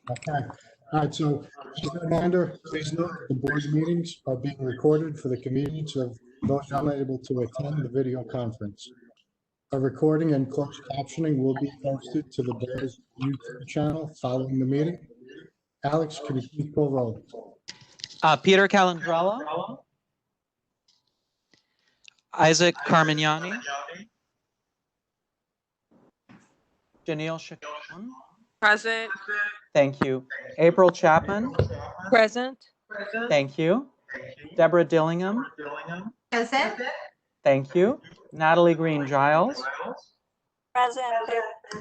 Okay. All right, so just a reminder, please note the board meetings are being recorded for the convenience of those unable to attend the video conference. A recording and closed captioning will be posted to the BERS YouTube channel following the meeting. Alex, can you please call roll? Peter Calandrella, Isaac Carmignani, Janelle Chacon. Present. Thank you. April Chapman. Present. Thank you. Deborah Dillingham. Present. Thank you. Natalie Green Giles. Present.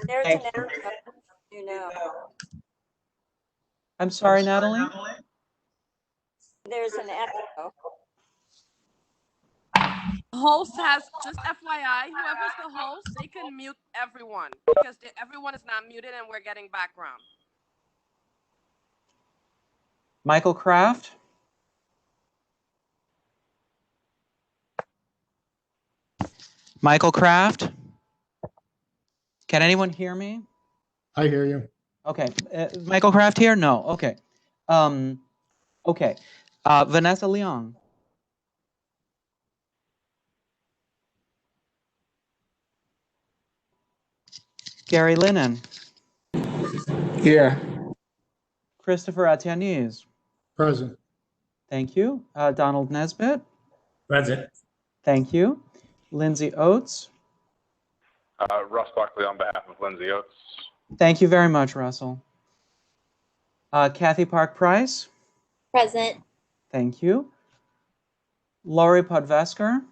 There's an Thank you. echo, you know. I'm sorry, Natalie. There's an echo. Host has, just FYI, whoever's the host, they can mute everyone because everyone is not muted and we're getting background. Michael Kraft. Michael Kraft. Can anyone hear me? I hear you. Okay. Michael Kraft here? No. Okay. Okay. Vanessa Leong. Gary Lennon. Here. Christopher Atiennes. Present. Thank you. Donald Nesbitt. Present. Thank you. Lindsay Oates. Russ Buckley on behalf of Lindsay Oates. Thank you very much, Russell. Kathy Park Price. Present. Thank you. Laurie Podvesker.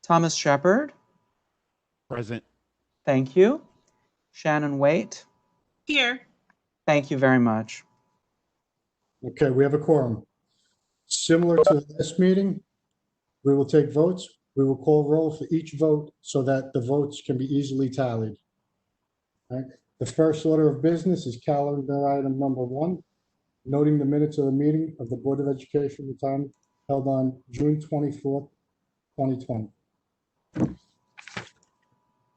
Thomas Shepard. Present. Thank you. Shannon Waite. Here. Thank you very much. Okay, we have a quorum. Similar to this meeting, we will take votes. We will call roll for each vote so that the votes can be easily tallied. All right. The first order of business is calendar item number 1, noting the minutes of the meeting of the Board of Education, the time held on June 24th, 2020.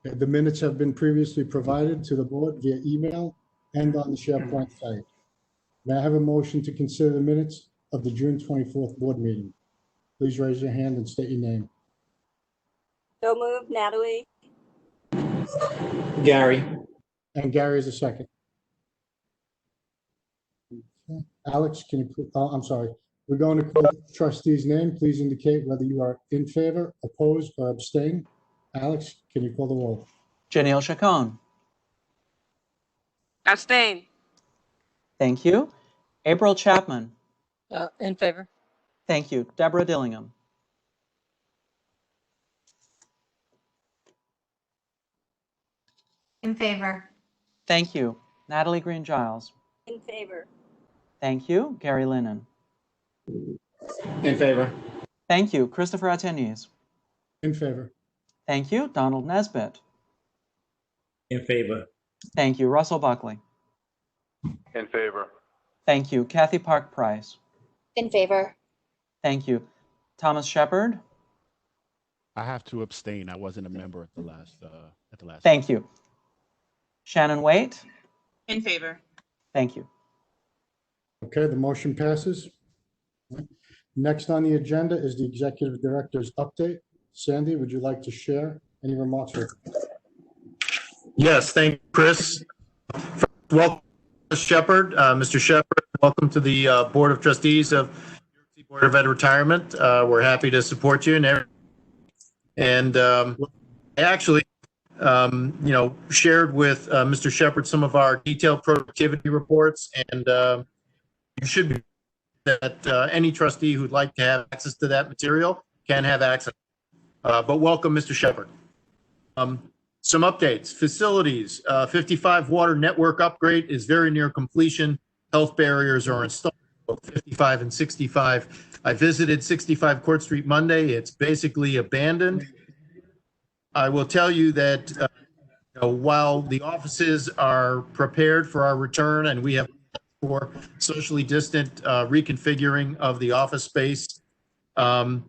Okay, the minutes have been previously provided to the board via email and on the SharePoint site. May I have a motion to consider the minutes of the June 24th board meeting? Please raise your hand and state your name. So moved, Natalie. Gary. And Gary is a second. Okay. Alex, can you, I'm sorry. We're going to call the trustee's name. Please indicate whether you are in favor, opposed, or abstain. Alex, can you call the roll? Janelle Chacon. Abstain. Thank you. April Chapman. In favor. Thank you. Deborah Dillingham. In favor. Thank you. Natalie Green Giles. In favor. Thank you. Gary Lennon. In favor. Thank you. Christopher Atiennes. In favor. Thank you. Donald Nesbitt. In favor. Thank you. Russell Buckley. In favor. Thank you. Kathy Park Price. In favor. Thank you. Thomas Shepard. I have to abstain. I wasn't a member at the last. Thank you. Shannon Waite. In favor. Thank you. Okay, the motion passes. Next on the agenda is the executive director's update. Sandy, would you like to share any remarks? Yes, thank you, Chris. Welcome, Shepard. Mr. Shepard, welcome to the Board of Trustees of New York City Board of Ed Retirement. We're happy to support you and actually, shared with Mr. Shepard some of our detailed productivity reports, and you should be that any trustee who'd like to have access to that material can have access. But welcome, Mr. Shepard. Some updates. Facilities, 55 water network upgrade is very near completion. Health barriers are installed, 55 and 65. I visited 65 Court Street Monday. It's basically abandoned. I will tell you that while the offices are prepared for our return and we have for socially distant reconfiguring of the office space, I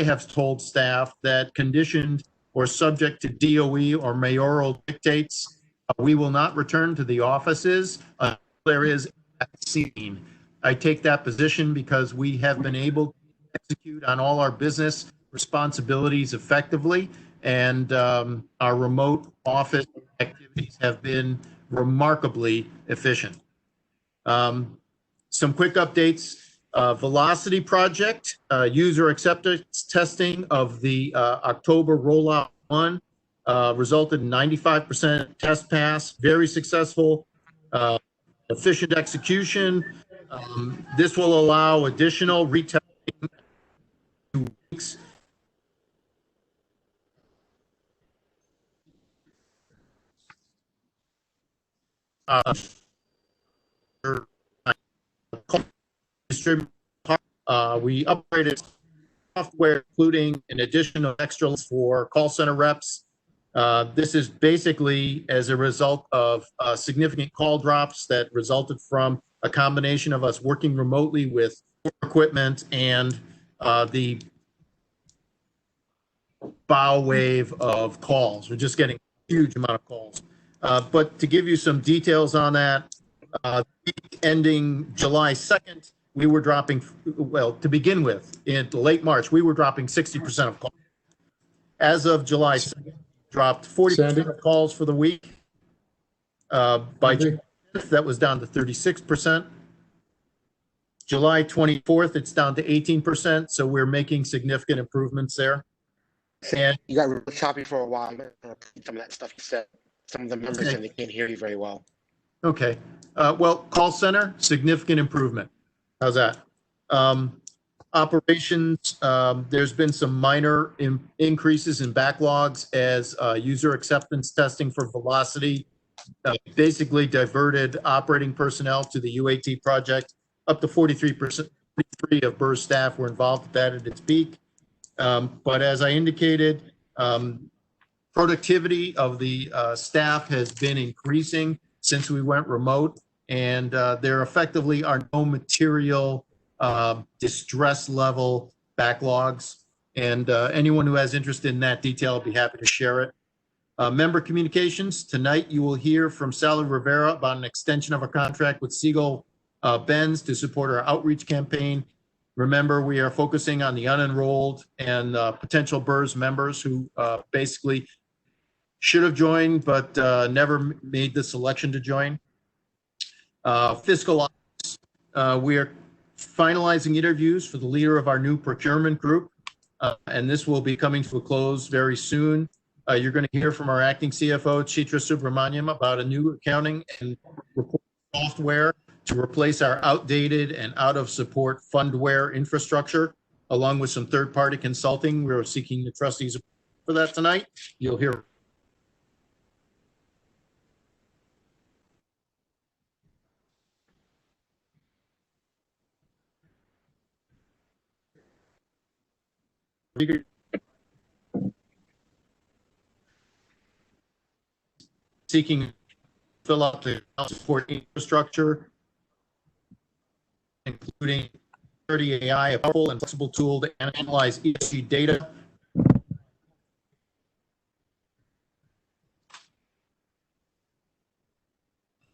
have told staff that conditioned or subject to DOE or mayoral dictates, we will not return to the offices until there is a vaccine. I take that position because we have been able to execute on all our business responsibilities effectively, and our remote office activities have been remarkably efficient. Some quick updates. Velocity project, user acceptance testing of the October rollout 1 resulted in 95% test pass, very successful, efficient execution. This will allow additional retesting 2 weeks. We upgraded software, including an additional extra for call center reps. This is basically as a result of significant call drops that resulted from a combination of us working remotely with equipment and the bow wave of calls. We're just getting a huge amount of calls. But to give you some details on that, week ending July 2nd, we were dropping, well, to begin with, in late March, we were dropping 60% of calls. As of July 2nd, dropped 40% of calls for the week. By July 5th, that was down to 36%. July 24th, it's down to 18%. So we're making significant improvements there. And you got real choppy for a while. I'm going to repeat some of that stuff you said. Some of the members said they can't hear you very well. Okay. Well, call center, significant improvement. How's that? Operations, there's been some minor increases in backlogs as user acceptance testing for Velocity basically diverted operating personnel to the UAT project. Up to 43% of BERS staff were involved with that at its peak. But as I indicated, productivity of the staff has been increasing since we went remote, and there effectively are no material distress level backlogs. And anyone who has interest in that detail, I'll be happy to share it. Member communications, tonight you will hear from Sally Rivera about an extension of a contract with Siegel Benz to support our outreach campaign. Remember, we are focusing on the unenrolled and potential BERS members who basically should have joined but never made the selection to join. Fiscal ops, we are finalizing interviews for the leader of our new procurement group, and this will be coming to a close very soon. You're going to hear from our acting CFO, Chitra Subramaniam, about a new accounting and report software to replace our outdated and out-of-support fundware infrastructure, along with some third-party consulting. We're seeking the trustees for that tonight. You'll hear. Seeking fill out the support infrastructure, including Security AI, a powerful and flexible tool to analyze ESG data.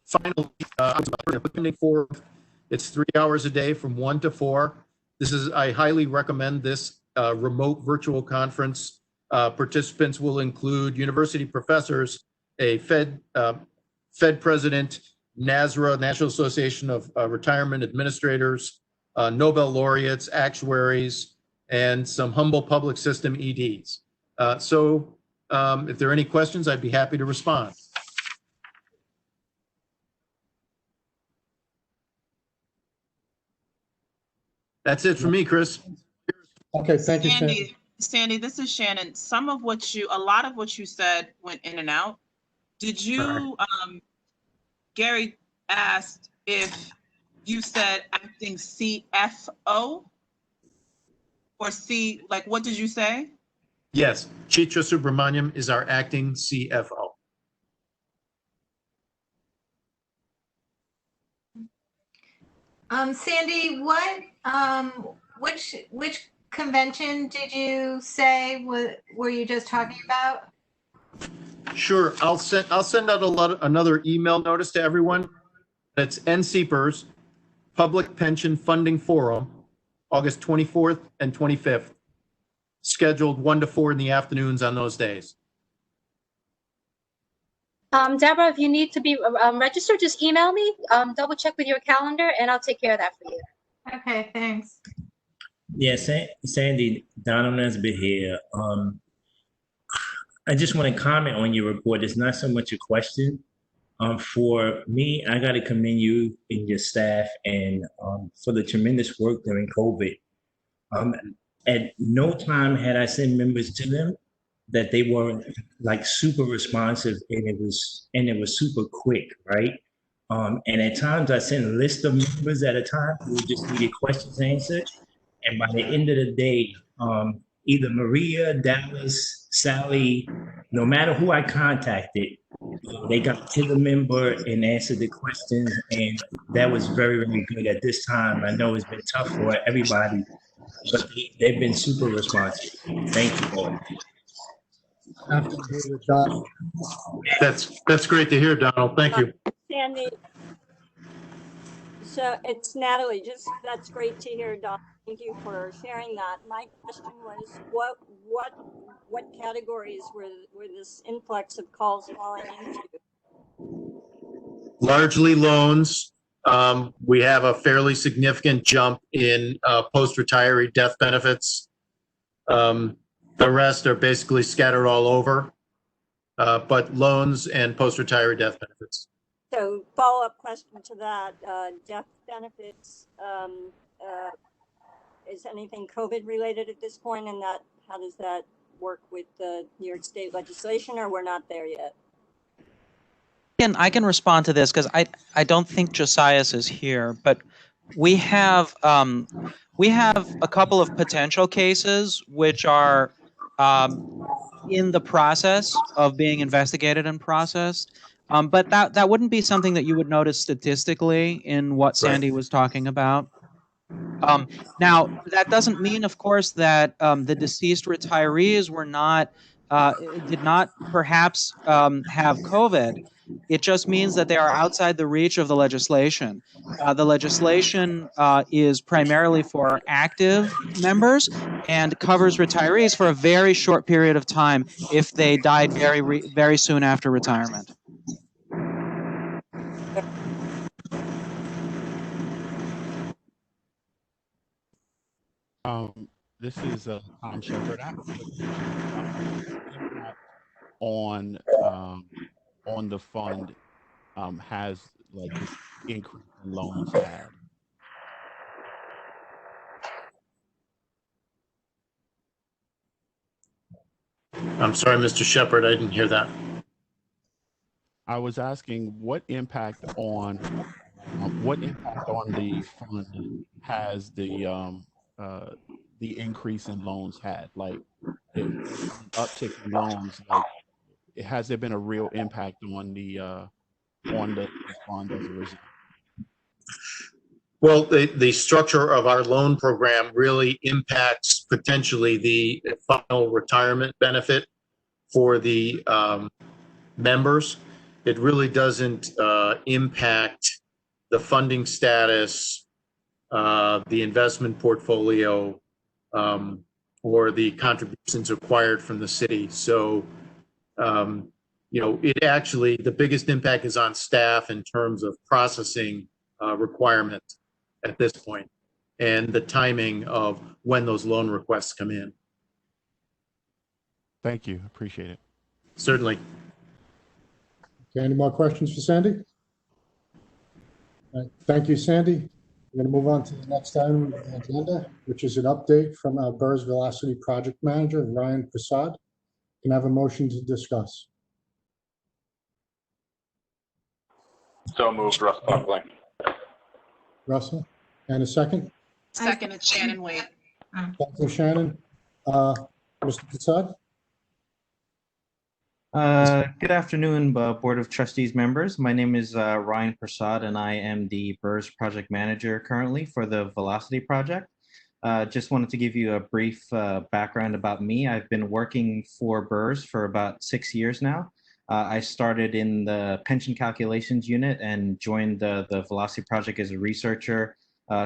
Finally, it's 3 hours a day from 1 to 4. I highly recommend this remote virtual conference. Participants will include university professors, a Fed president, NASRA, National Association of Retirement Administrators, Nobel laureates, actuaries, and some humble public system EDs. So if there are any questions, I'd be happy to respond. That's it for me, Chris. Okay, thank you, Sandy. Sandy, this is Shannon. A lot of what you said went in and out. Did you, Gary asked if you said acting CFO or C, like what did you say? Yes, Chitra Subramaniam is our acting CFO. Sandy, which convention did you say, were you just talking about? Sure, I'll send out another email notice to everyone. That's NCPERS Public Pension Funding Forum, August 24th and 25th, scheduled 1 to 4 in the afternoons on those days. Deborah, if you need to be registered, just email me, double check with your calendar, and I'll take care of that for you. Okay, thanks. Yeah, Sandy, Donald Nesbitt here. I just want to comment on your report. It's not so much a question. For me, I got to commend you and your staff and for the tremendous work during COVID. At no time had I sent members to them that they weren't like super responsive, and it was super quick, right? And at times I sent a list of members at a time who just needed questions answered. And by the end of the day, either Maria, Dallas, Sally, no matter who I contacted, they got to the member and answered the questions. And that was very, very good at this time. I know it's been tough for everybody, but they've been super responsive. Thank you all. That's great to hear, Donald. Thank you. Sandy. So it's Natalie. That's great to hear, Don. Thank you for sharing that. My question was, what categories were this influx of calls falling into? Largely loans. We have a fairly significant jump in post-retiree death benefits. The rest are basically scattered all over, but loans and post-retiree death benefits. So follow-up question to that, death benefits, is anything COVID related at this point, and how does that work with the New York State legislation, or we're not there yet? I can respond to this because I don't think Josias is here, but we have a couple of potential cases which are in the process of being investigated and processed. But that wouldn't be something that you would notice statistically in what Sandy was talking about. Now, that doesn't mean, of course, that the deceased retirees did not perhaps have COVID. It just means that they are outside the reach of the legislation. The legislation is primarily for active members and covers retirees for a very short period of time if they died very soon after retirement. This is Tom Shepard. On the fund has like this increase in loans had. I'm sorry, Mr. Shepard, I didn't hear that. I was asking what impact on the fund has the increase in loans had, like uptick in loans, like has there been a real impact on the fund as a result? Well, the structure of our loan program really impacts potentially the final retirement benefit for the members. It really doesn't impact the funding status, the investment portfolio, or the contributions required from the city. So, it actually, the biggest impact is on staff in terms of processing requirements at this point and the timing of when those loan requests come in. Thank you. Appreciate it. Certainly. Okay, any more questions for Sandy? All right, thank you, Sandy. We're going to move on to the next item on the agenda, which is an update from our BERS Velocity Project Manager, Ryan Prasad. Can I have a motion to discuss? So moved, Russ Buckley. Russell, and a second? Second, it's Shannon Wade. Thank you, Shannon. Mr. Prasad? Good afternoon, Board of Trustees members. My name is Ryan Prasad, and I am the BERS project manager currently for the Velocity project. Just wanted to give you a brief background about me. I've been working for BERS for about 6 years now. I started in the pension calculations unit and joined the Velocity project as a researcher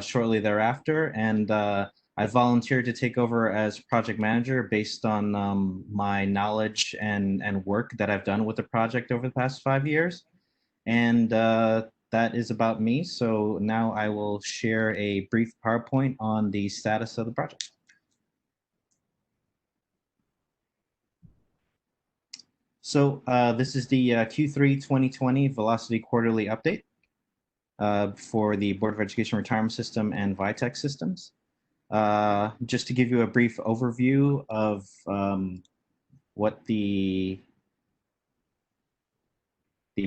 shortly thereafter. And I volunteered to take over as project manager based on my knowledge and work that I've done with the project over the past 5 years. And that is about me. So now I will share a brief PowerPoint on the status of the project. So this is the Q3 2020 Velocity Quarterly Update for the Board of Education Retirement System and VITEC systems. Just to give you a brief overview of what the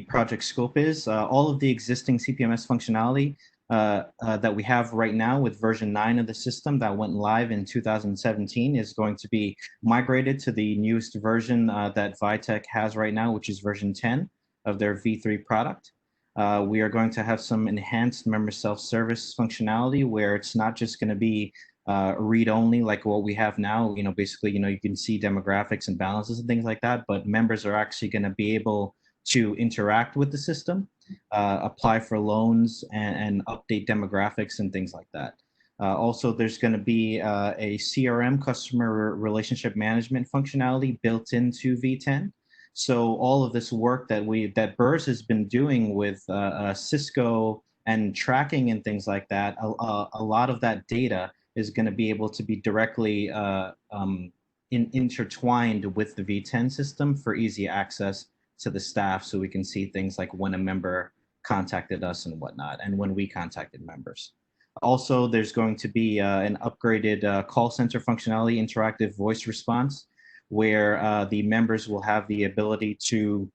project scope is. All of the existing CPMS functionality that we have right now with version 9 of the system that went live in 2017 is going to be migrated to the newest version that VITEC has right now, which is version 10 of their V3 product. We are going to have some enhanced member self-service functionality where it's not just going to be read-only like what we have now. Basically, you can see demographics and balances and things like that, but members are actually going to be able to interact with the system, apply for loans, and update demographics and things like that. Also, there's going to be a CRM, customer relationship management functionality built into V10. So all of this work that BERS has been doing with Cisco and tracking and things like that, a lot of that data is going to be able to be directly intertwined with the V10 system for easy access to the staff, so we can see things like when a member contacted us and whatnot, and when we contacted members. Also, there's going to be an upgraded call center functionality, interactive voice response, where the members will have the ability to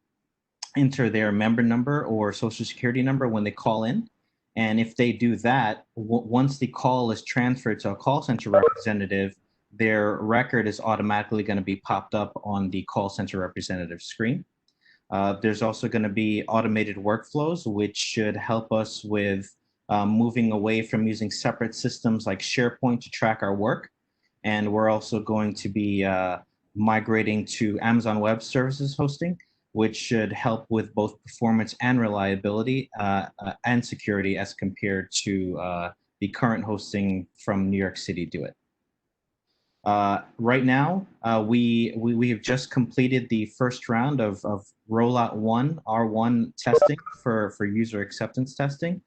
enter their member number or social security number when they call in. And if they do that, once the call is transferred to a call center representative, their record is automatically going to be popped up on the call center representative screen. There's also going to be automated workflows, which should help us with moving away from using separate systems like SharePoint to track our work. And we're also going to be migrating to Amazon Web Services hosting, which should help with both performance and reliability and security as compared to the current hosting from New York City Do It. Right now, we have just completed the first round of rollout 1, R1 testing for user acceptance testing.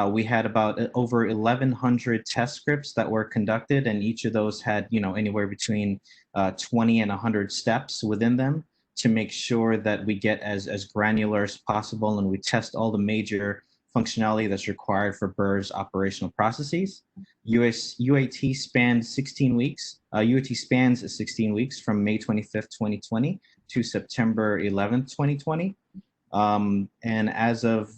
We had about over 1,100 test scripts that were conducted, and each of those had anywhere between 20 and 100 steps within them to make sure that we get as granular as possible, and we test all the major functionality that's required for BERS operational processes. UAT spans 16 weeks. UAT spans 16 weeks from May 25th, 2020 to September 11th, 2020. And as of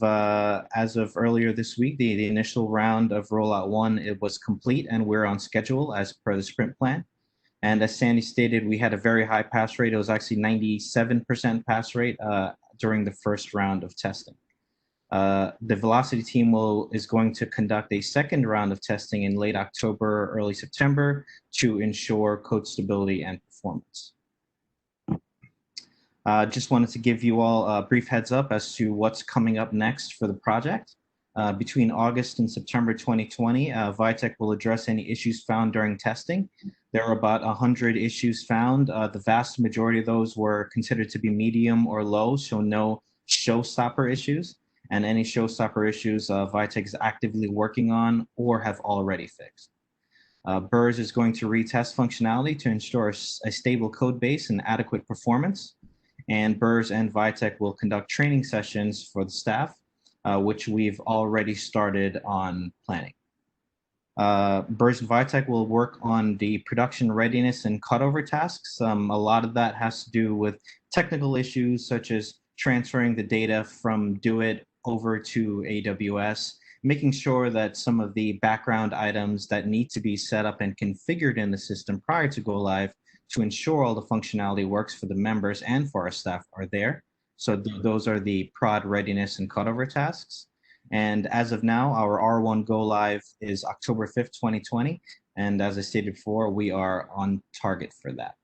earlier this week, the initial round of rollout 1, it was complete, and we're on schedule as per the sprint plan. And as Sandy stated, we had a very high pass rate. It was actually 97% pass rate during the first round of testing. The Velocity team is going to conduct a second round of testing in late October, early September to ensure code stability and performance. Just wanted to give you all a brief heads up as to what's coming up next for the project. Between August and September 2020, VITEC will address any issues found during testing. There are about 100 issues found. The vast majority of those were considered to be medium or low, so no showstopper issues. And any showstopper issues VITEC is actively working on or have already fixed. BERS is going to retest functionality to ensure a stable code base and adequate performance. And BERS and VITEC will conduct training sessions for the staff, which we've already started on planning. BERS and VITEC will work on the production readiness and cutover tasks. A lot of that has to do with technical issues such as transferring the data from Do It over to AWS, making sure that some of the background items that need to be set up and configured in the system prior to go live to ensure all the functionality works for the members and for our staff are there. So those are the prod readiness and cutover tasks. And as of now, our R1 go live is October 5th, 2020. And as I stated before, we are on target for that.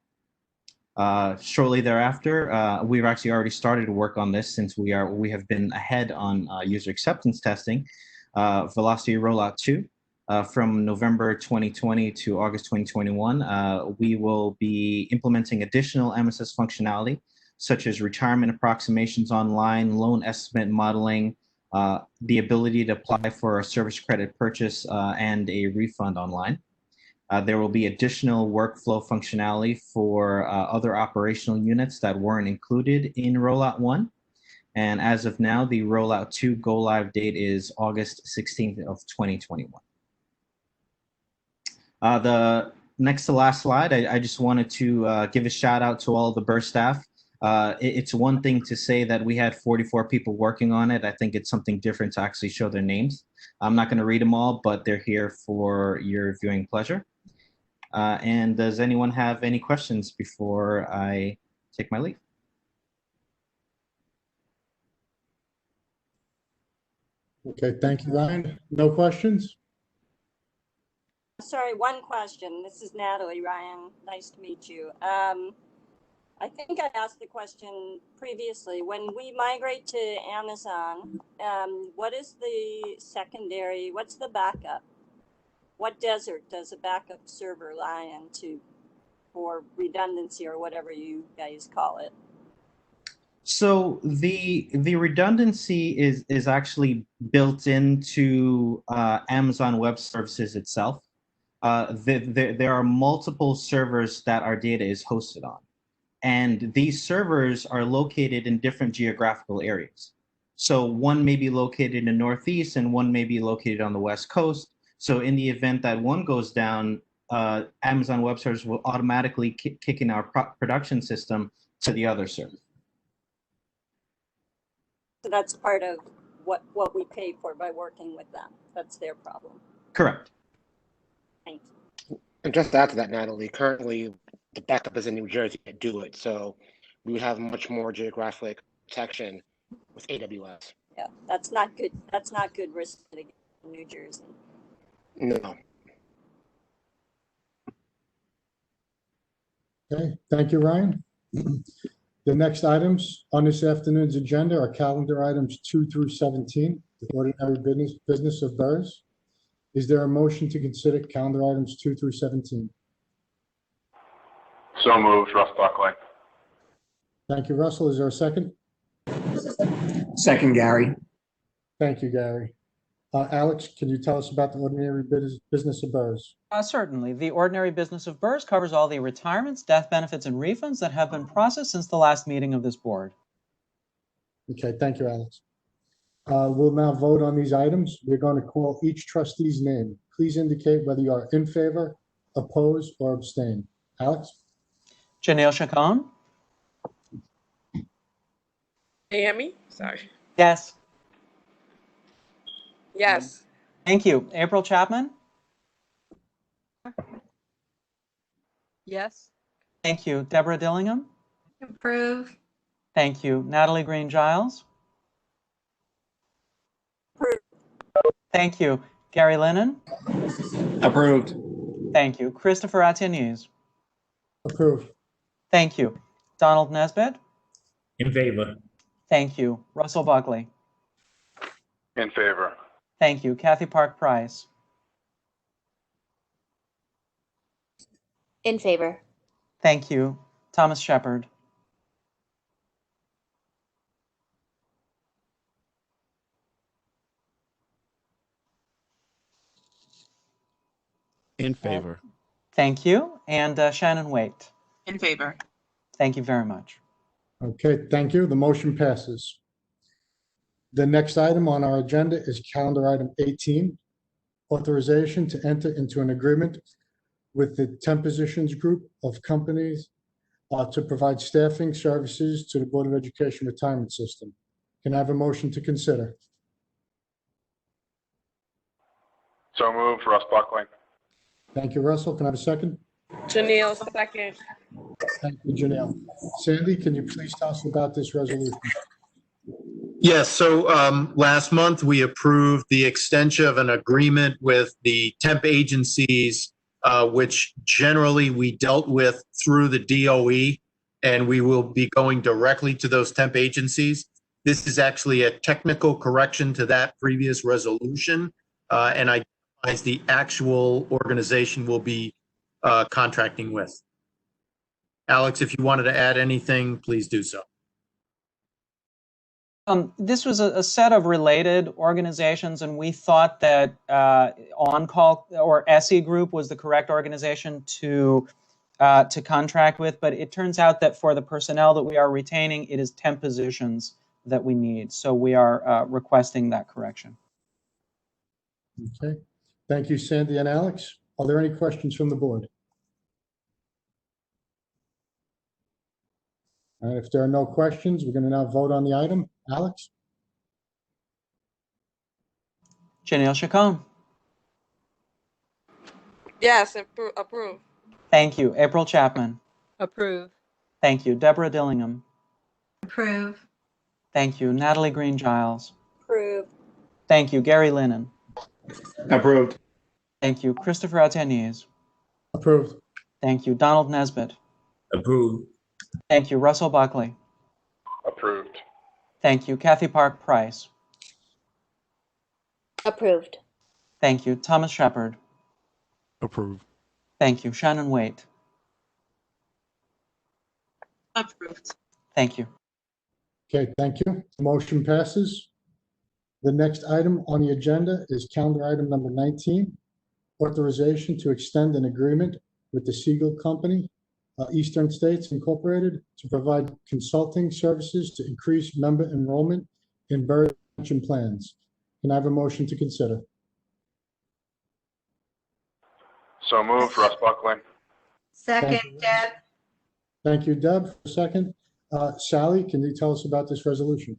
Shortly thereafter, we've actually already started to work on this since we have been ahead on user acceptance testing. Velocity Rollout 2, from November 2020 to August 2021, we will be implementing additional MSS functionality, such as retirement approximations online, loan estimate modeling, the ability to apply for a service credit purchase and a refund online. There will be additional workflow functionality for other operational units that weren't included in Rollout 1. And as of now, the Rollout 2 go-live date is August 16th of 2021. The next to last slide, I just wanted to give a shout out to all the BERS staff. It's one thing to say that we had 44 people working on it. I think it's something different to actually show their names. I'm not going to read them all, but they're here for your viewing pleasure. And does anyone have any questions before I take my leave? Okay, thank you, Ryan. No questions? Sorry, one question. This is Natalie, Ryan. Nice to meet you. I think I asked the question previously. When we migrate to Amazon, what is the secondary, what's the backup? What desert does a backup server lie into for redundancy or whatever you guys call it? So the redundancy is actually built into Amazon Web Services itself. There are multiple servers that our data is hosted on. And these servers are located in different geographical areas. So one may be located in the Northeast and one may be located on the West Coast. So in the event that one goes down, Amazon Web Services will automatically kick in our production system to the other server. So that's part of what we pay for by working with them. That's their problem. Correct. Thank you. And just to add to that, Natalie, currently the backup is in New Jersey to do it. So we would have much more geographic protection with AWS. Yeah, that's not good. That's not good risk mitigation in New Jersey. No. Okay, thank you, Ryan. The next items on this afternoon's agenda are calendar items 2 through 17, the ordinary business of BERS. Is there a motion to consider calendar items 2 through 17? So moved, Russ Buckley. Thank you, Russell. Is there a second? Second, Gary. Thank you, Gary. Alex, can you tell us about the ordinary business of BERS? Certainly. The ordinary business of BERS covers all the retirements, death benefits, and refunds that have been processed since the last meeting of this board. Okay, thank you, Alex. We'll now vote on these items. We're going to call each trustee's name. Please indicate whether you are in favor, oppose, or abstain. Alex? Janelle Chacon? Can you hear me? Sorry. Yes. Yes. Thank you. April Chapman? Yes. Thank you. Deborah Dillingham? Approve. Thank you. Natalie Green Giles? Approve. Thank you. Gary Lennon? Approved. Thank you. Christopher Attianese? Approve. Thank you. Donald Nesbitt? In favor. Thank you. Russell Buckley? In favor. Thank you. Kathy Park Price? In favor. Thank you. Thomas Shepard? In favor. Thank you. And Shannon Waite? In favor. Thank you very much. Okay, thank you. The motion passes. The next item on our agenda is calendar item 18, authorization to enter into an agreement with the 10 Positions Group of companies to provide staffing services to the Board of Education retirement system. Can I have a motion to consider? So moved, Russ Buckley. Thank you, Russell. Can I have a second? Janelle, second. Thank you, Janelle. Sandy, can you please tell us about this resolution? Yes, so last month we approved the extension of an agreement with the temp agencies which generally we dealt with through the DOE, and we will be going directly to those temp agencies. This is actually a technical correction to that previous resolution, and identifies the actual organization we'll be contracting with. Alex, if you wanted to add anything, please do so. This was a set of related organizations, and we thought that On-Call or SE Group was the correct organization to contract with, but it turns out that for the personnel that we are retaining, it is temp positions that we need. So we are requesting that correction. Okay. Thank you, Sandy and Alex. Are there any questions from the board? All right, if there are no questions, we're going to now vote on the item. Alex? Janelle Chacon. Yes, approve. Thank you. April Chapman. Approve. Thank you. Deborah Dillingham. Approve. Thank you. Natalie Green Giles. Approve. Thank you. Gary Lennon. Approved. Thank you. Christopher Ataniz. Approved. Thank you. Donald Nesbitt. Approved. Thank you. Russell Buckley. Approved. Thank you. Kathy Park Price. Approved. Thank you. Thomas Shepard. Approved. Thank you. Shannon Waite. Approved. Thank you. Okay, thank you. The motion passes. The next item on the agenda is calendar item number 19, authorization to extend an agreement with the Siegel Company, Eastern States Incorporated, to provide consulting services to increase member enrollment in BERS pension plans. Can I have a motion to consider? So moved, Russ Buckley. Second, Deb. Thank you, Deb, for a second. Sally, can you tell us about this resolution?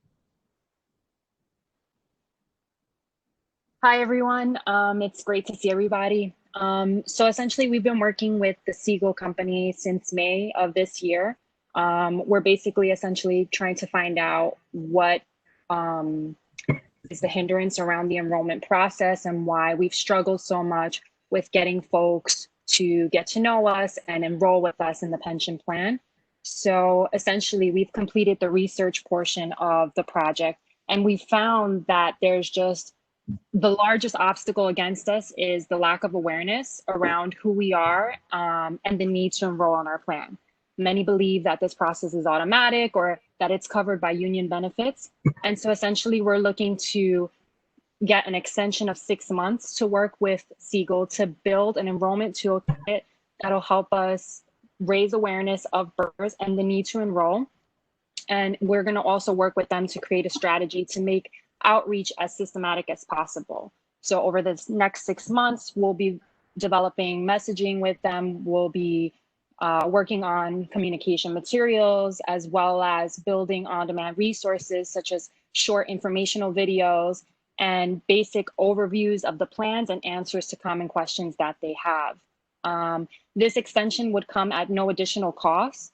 Hi, everyone. It's great to see everybody. So essentially, we've been working with the Siegel Company since May of this year. We're basically essentially trying to find out what is the hindrance around the enrollment process and why we've struggled so much with getting folks to get to know us and enroll with us in the pension plan. So essentially, we've completed the research portion of the project, and we found that there's just the largest obstacle against us is the lack of awareness around who we are and the need to enroll on our plan. Many believe that this process is automatic or that it's covered by union benefits. And so essentially, we're looking to get an extension of 6 months to work with Siegel to build an enrollment toolkit that'll help us raise awareness of BERS and the need to enroll. And we're going to also work with them to create a strategy to make outreach as systematic as possible. So over the next 6 months, we'll be developing messaging with them. We'll be working on communication materials, as well as building on-demand resources such as short informational videos and basic overviews of the plans and answers to common questions that they have. This extension would come at no additional cost.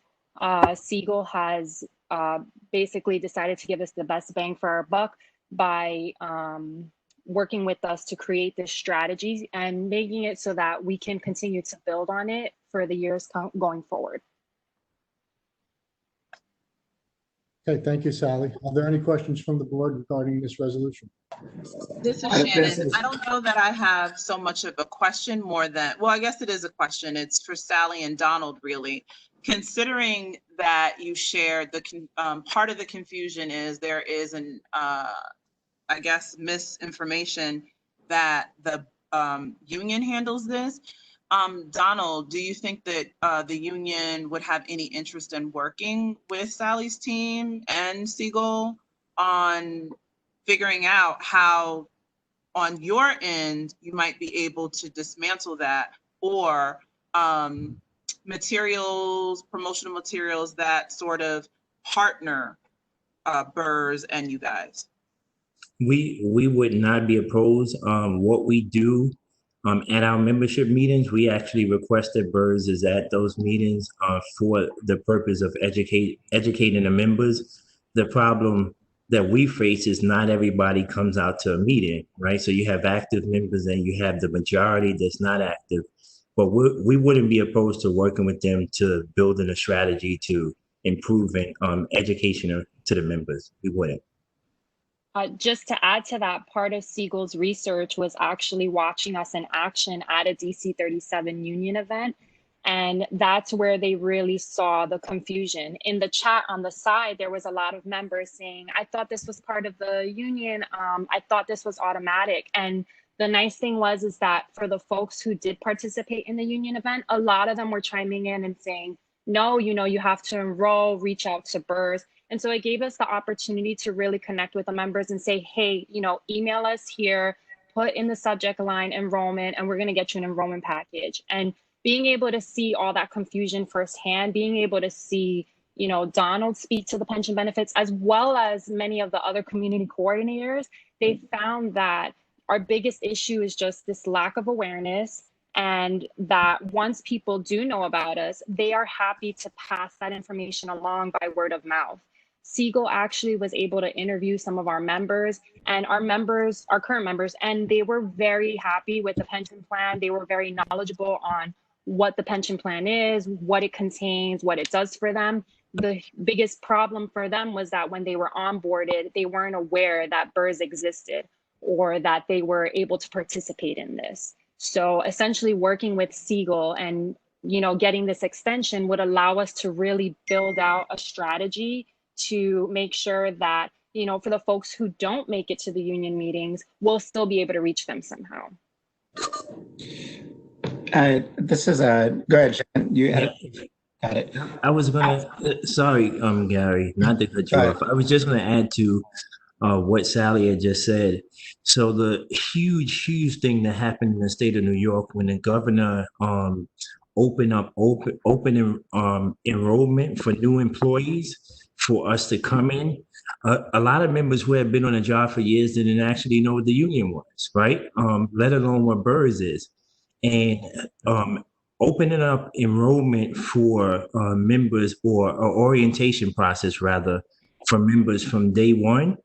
Siegel has basically decided to give us the best bang for our buck by working with us to create this strategy and making it so that we can continue to build on it for the years going forward. Okay, thank you, Sally. Are there any questions from the board regarding this resolution? This is Shannon. I don't know that I have so much of a question more than, well, I guess it is a question. It's for Sally and Donald, really. Considering that you shared the part of the confusion is there is an, I guess, misinformation that the union handles this. Donald, do you think that the union would have any interest in working with Sally's team and Siegel on figuring out how on your end you might be able to dismantle that, or materials, promotional materials that sort of partner BERS and you guys? We would not be opposed. What we do at our membership meetings, we actually request that BERS is at those meetings for the purpose of educating the members. The problem that we face is not everybody comes out to a meeting, right? So you have active members and you have the majority that's not active. but we wouldn't be opposed to working with them to building a strategy to improving education to the members. We wouldn't. Just to add to that, part of Siegel's research was actually watching us in action at a DC 37 union event. And that's where they really saw the confusion. In the chat on the side, there was a lot of members saying, I thought this was part of the union. I thought this was automatic. And the nice thing is that for the folks who did participate in the union event, a lot of them were chiming in and saying, no, you have to enroll, reach out to BERS. And so it gave us the opportunity to really connect with the members and say, hey, email us here, put in the subject line enrollment, and we're going to get you an enrollment package. And being able to see all that confusion firsthand, being able to see, Donald speak to the pension benefits, as well as many of the other community coordinators, they found that our biggest issue is just this lack of awareness, and that once people do know about us, they are happy to pass that information along by word of mouth. Siegel actually was able to interview some of our members, and our current members, and they were very happy with the pension plan. They were very knowledgeable on what the pension plan is, what it contains, what it does for them. The biggest problem for them was that when they were onboarded, they weren't aware that BERS existed or that they were able to participate in this. So essentially working with Siegel and, getting this extension would allow us to really build out a strategy to make sure that, for the folks who don't make it to the union meetings, we'll still be able to reach them somehow. This is go ahead, Sean. You had it. Got it. I was gonna, sorry, Gary, not to cut you off. I was just gonna add to what Sally had just said. So the huge thing that happened in the state of New York when the governor opened up open enrollment for new employees for us to come in. A lot of members who have been on a job for years didn't actually know what the union was, right? Let alone what BERS is. And opening up enrollment for members or orientation process rather for members from day one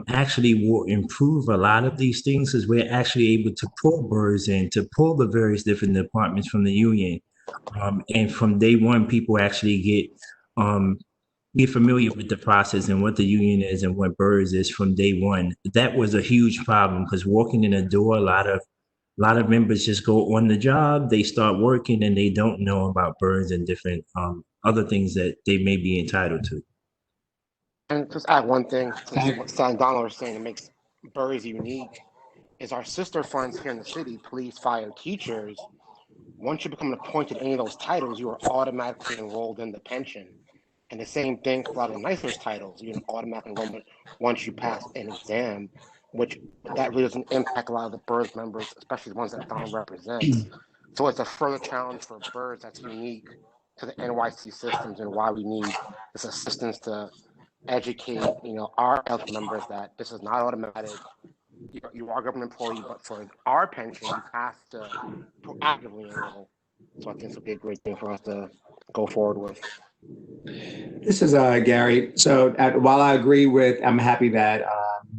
actually will improve a lot of these things because we're actually able to pull BERS in, to pull the various different departments from the union. And from day one, people actually get familiar with the process and what the union is and what BERS is from day one. That was a huge problem because walking in the door, a lot of members just go on the job, they start working and they don't know about BERS and different other things that they may be entitled to. And just add one thing to what Sal Donald was saying that makes BERS unique is our sister funds here in the city, police, fire, teachers. Once you become appointed any of those titles, you are automatically enrolled in the pension. And the same thing for a lot of the nicer titles, you're an automatic enrollment once you pass an exam, which that really doesn't impact a lot of the BERS members, especially the ones that Donald represents. So it's a further challenge for BERS that's unique to the NYC systems and why we need this assistance to educate, our eligible members that this is not automatic. You are a government employee, but for our pension, you have to proactively enroll. So I think this would be a great thing for us to go forward with. This is Gary. So while I agree I'm happy that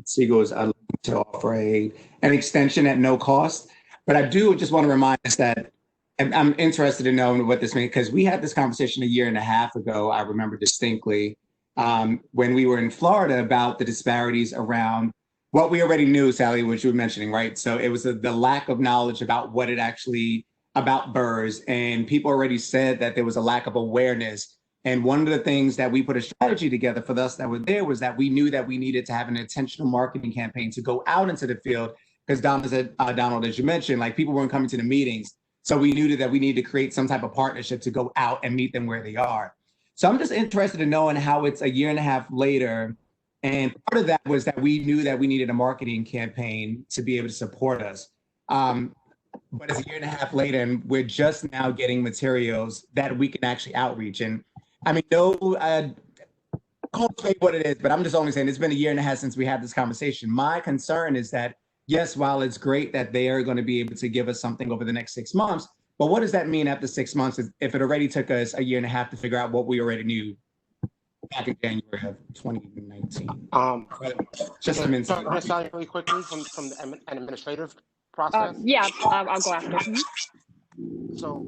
Siegel is looking to offer an extension at no cost, but I do just want to remind us that I'm interested in knowing what this means because we had this conversation 1.5 years ago. I remember distinctly when we were in Florida about the disparities around what we already knew, Sally, which you were mentioning, right? So it was the lack of knowledge about what it actually about BERS, and people already said that there was a lack of awareness. And one of the things that we put a strategy together for us that were there was that we knew that we needed to have an intentional marketing campaign to go out into the field because Donald, as you mentioned, like people weren't coming to the meetings. So we knew that we needed to create some type of partnership to go out and meet them where they are. So I'm just interested in knowing how it's 1.5 years later. And part of that was that we knew that we needed a marketing campaign to be able to support us. But it's 1.5 years later and we're just now getting materials that we can actually outreach. And I mean, I can't say what it is, but I'm just only saying it's been 1.5 years since we had this conversation. My concern is that, yes, while it's great that they are going to be able to give us something over the next 6 months, but what does that mean after 6 months if it already took us 1.5 years to figure out what we already knew back in January of 2019? Just some insight. Can I start really quickly from an administrative process? Yeah, I'll go after. So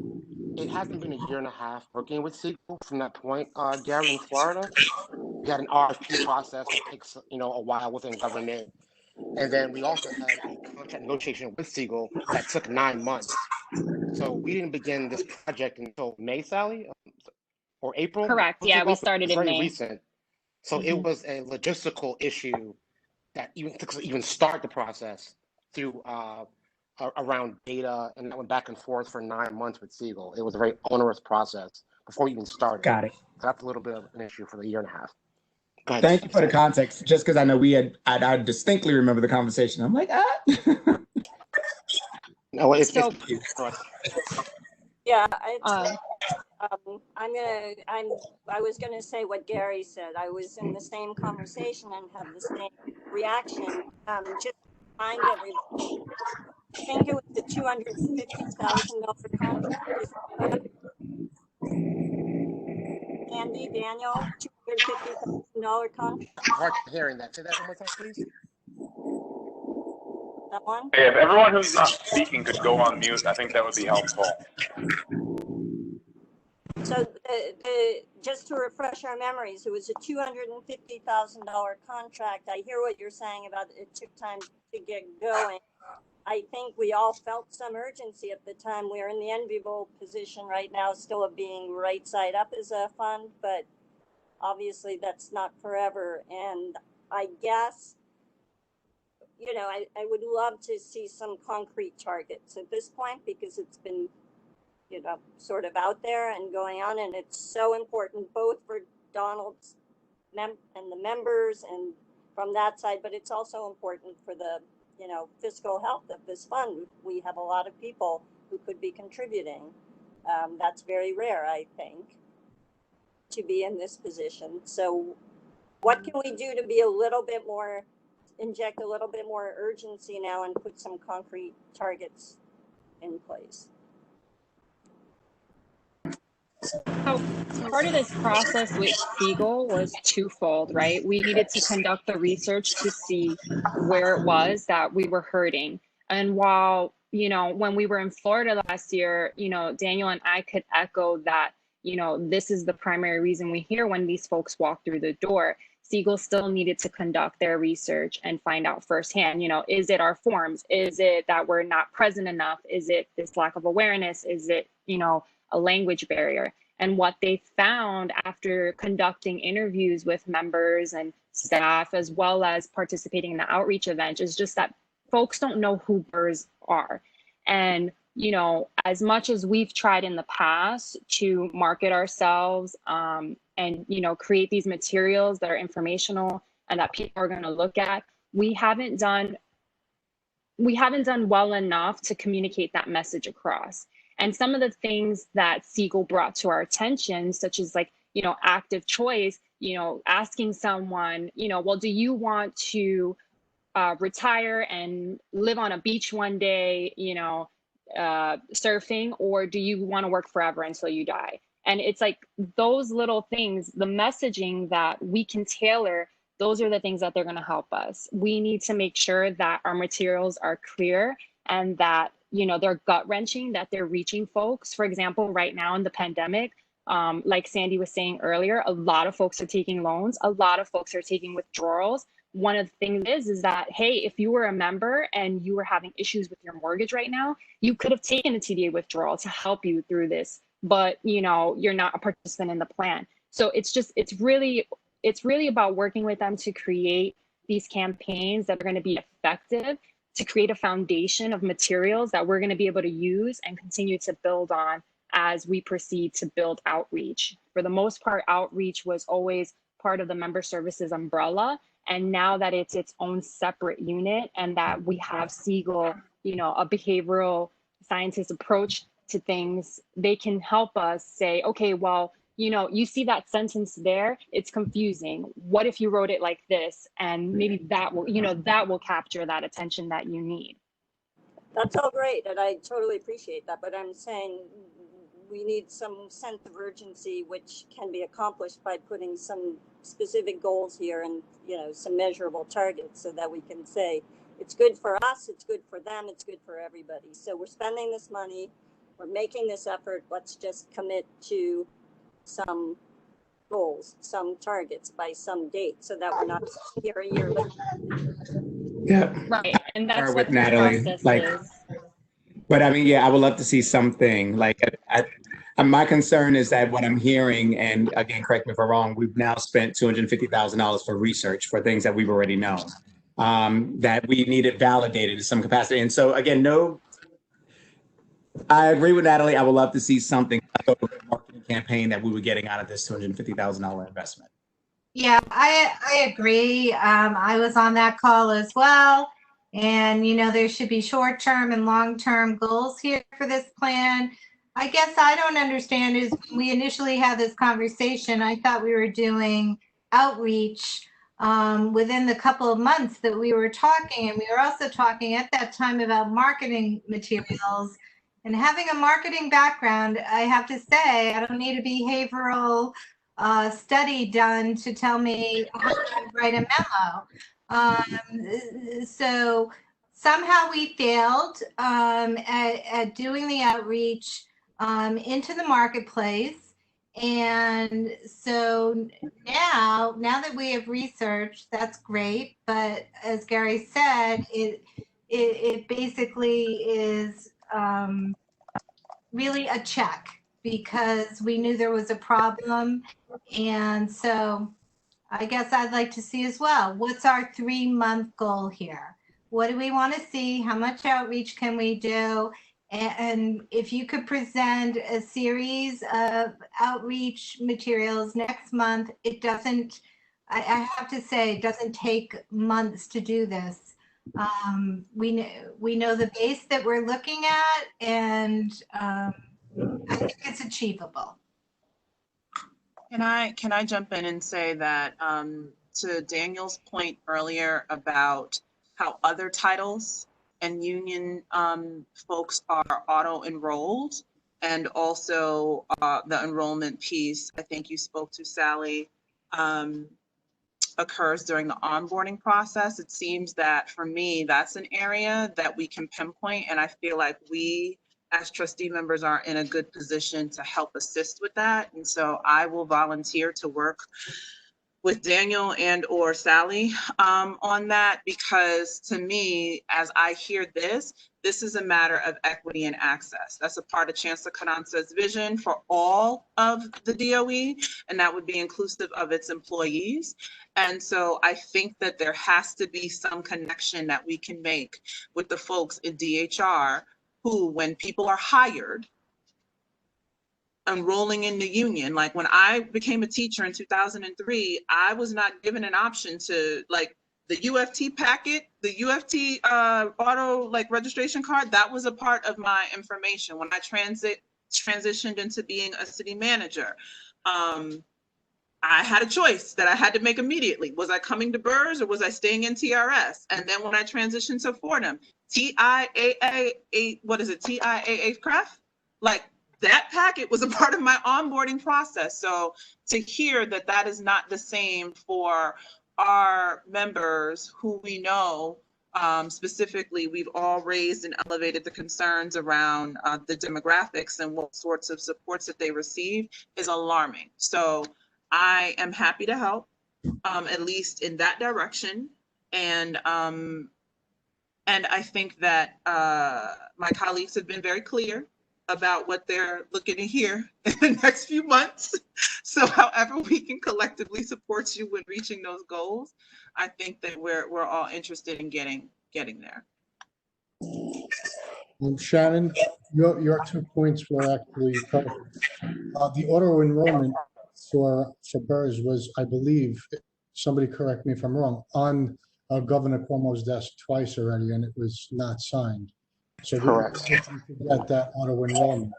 it hasn't been a year and a half working with Siegel from that point, Gary, in Florida. We had an RFP process that takes, a while within government. And then we also had a contract negotiation with Siegel that took 9 months. So we didn't begin this project until May, Sally, or April. Correct. Yeah, we started It's in very May. recent. So it Mhm. was a logistical issue that even start the process through around data, and that went back and forth for 9 months with Siegel. It was a very onerous process before we even started. Got it. So that's a little bit of an issue for the year and a half. Go ahead. Thank you for the context. Just because I know I distinctly remember the conversation. I'm like, No, So- Yeah, I was gonna say what Gary said. I was in the same conversation and have the same reaction. Just remind everybody, I think it was a $250,000 contract. Is that correct? Andy, Daniel, $250,000 contract. Hard hearing that. Say that one more time, please. That one? Hey, if everyone who's not speaking could go on mute, I think that would be helpful. So just to refresh our memories, it was a $250,000 contract. I hear what you're saying about it took time to get going. I think we all felt some urgency at the time. We're in the enviable position right now still of being right side up as a fund, but obviously that's not forever. And I guess, I would love to see some concrete targets at this point because it's been sort of out there and going on, and it's so important both for Donald's and the members and from that side, but it's also important for the fiscal health of this fund. We have a lot of people who could be contributing. That's very rare, I think, to be in this position. So what can we do to be a little bit more, inject a little bit more urgency now and put some concrete targets in place? So part of this process with Siegel was twofold, right? We needed to conduct the research to see where it was that we were hurting. And while, when we were in Florida last year, Daniel and I could echo that, this is the primary reason we hear when these folks walk through the door. Siegel still needed to conduct their research and find out firsthand, is it our forms? Is it that we're not present enough? Is it this lack of awareness? Is it, a language barrier? And what they found after conducting interviews with members and staff, as well as participating in the outreach event, is just that folks don't know who BERS are. And, as much as we've tried in the past to market ourselves and, create these materials that are informational and that people are going to look at, we haven't done well enough to communicate that message across. And some of the things that Siegel brought to our attention, such as active choice, asking someone, well, do you want to retire and live on a beach one day, surfing, or do you want to work forever until you die? And it's like those little things, the messaging that we can tailor, those are the things that they're going to help us. We need to make sure that our materials are clear and that they're gut-wrenching, that they're reaching folks. For example, right now in the pandemic, like Sandy was saying earlier, a lot of folks are taking loans. A lot of folks are taking withdrawals. One of the things is that, hey, if you were a member and you were having issues with your mortgage right now, you could have taken a TDA withdrawal to help you through this, but you're not a participant in the plan. So it's really about working with them to create these campaigns that are going to be effective, to create a foundation of materials that we're going to be able to use and continue to build on as we proceed to build outreach. For the most part, outreach was always part of the member services umbrella. And now that it's its own separate unit and that we have Siegel, a behavioral scientist approach to things, they can help us say, okay, well, you see that sentence there, it's confusing. What if you wrote it like this? And maybe that will capture that attention that you need. That's all great, and I totally appreciate that, but I'm saying we need some sense of urgency, which can be accomplished by putting some specific goals here and, some measurable targets so that we can say it's good for us, it's good for them, it's good for everybody. So we're spending this money. making this effort. Let's just commit to some goals, some targets by some date, so that we're not here a year later. Yeah. Right, and that's Or what with the Natalie, process like, is. but I mean, yeah, I would love to see something like, my concern is that what I'm hearing, and again, correct me if I'm wrong, we've now spent $250,000 for research for things that we've already known, that we needed validated in some capacity. And so again, I agree with Natalie. I would love to see something like a marketing campaign that we were getting out of this $250,000 investment. Yeah, I agree. I was on that call as well. And, you know, there should be short-term and long-term goals here for this plan. I guess I don't understand is when we initially had this conversation, I thought we were doing outreach within the couple of months that we were talking. And we were also talking at that time about marketing materials. And having a marketing background, I have to say, I don't need a behavioral study done to tell me how to write a memo. So somehow we failed at doing the outreach into the marketplace. And so now that we have researched, that's great. But as Gary said, it basically is really a check because we knew there was a problem. And so I guess I'd like to see as well, what's our 3-month goal here? What do we want to see? How much outreach can we do? And if you could present a series of outreach materials next month, it doesn't, I have to say, it doesn't take months to do this. We know the base that we're looking at, and I think it's achievable. Can I jump in and say that to Daniel's point earlier about how other titles and union folks are auto-enrolled, and also the enrollment piece, I think you spoke to, Sally, occurs during the onboarding process. It seems that for me, that's an area that we can pinpoint, and I feel like we as trustee members are in a good position to help assist with that. And so I will volunteer to work with Daniel and or Sally on that, because to me, as I hear this is a matter of equity and access. That's a part of Chancellor Carranza's vision for all of the DOE, and that would be inclusive of its employees. And so I think that there has to be some connection that we can make with the folks in DHR who, when people are hired, enrolling in the union, like when I became a teacher in 2003, I was not given an option to, like, the UFT packet, the UFT auto like registration card, that was a part of my information when I transitioned into being a city manager. I had a choice that I had to make immediately. Was I coming to BERS or was I staying in TRS? And then when I transitioned to Fordham, TIAA, what is it, TIAA craft? Like, that packet was a part of my onboarding process. So to hear that that is not the same for our members who we know, specifically, we've all raised and elevated the concerns around the demographics and what sorts of supports that they receive, is alarming. So I am happy to help, at least in that direction. And I think that my colleagues have been very clear about what they're looking to hear in the next few months. So however we can collectively support you with reaching those goals, I think that we're all interested in getting there. Shannon, your 2 points were actually covered. The auto enrollment for BERS was, I believe, somebody correct me if I'm wrong, on Governor Cuomo's desk twice already, and it was not signed. So correct. We could get that auto enrollment.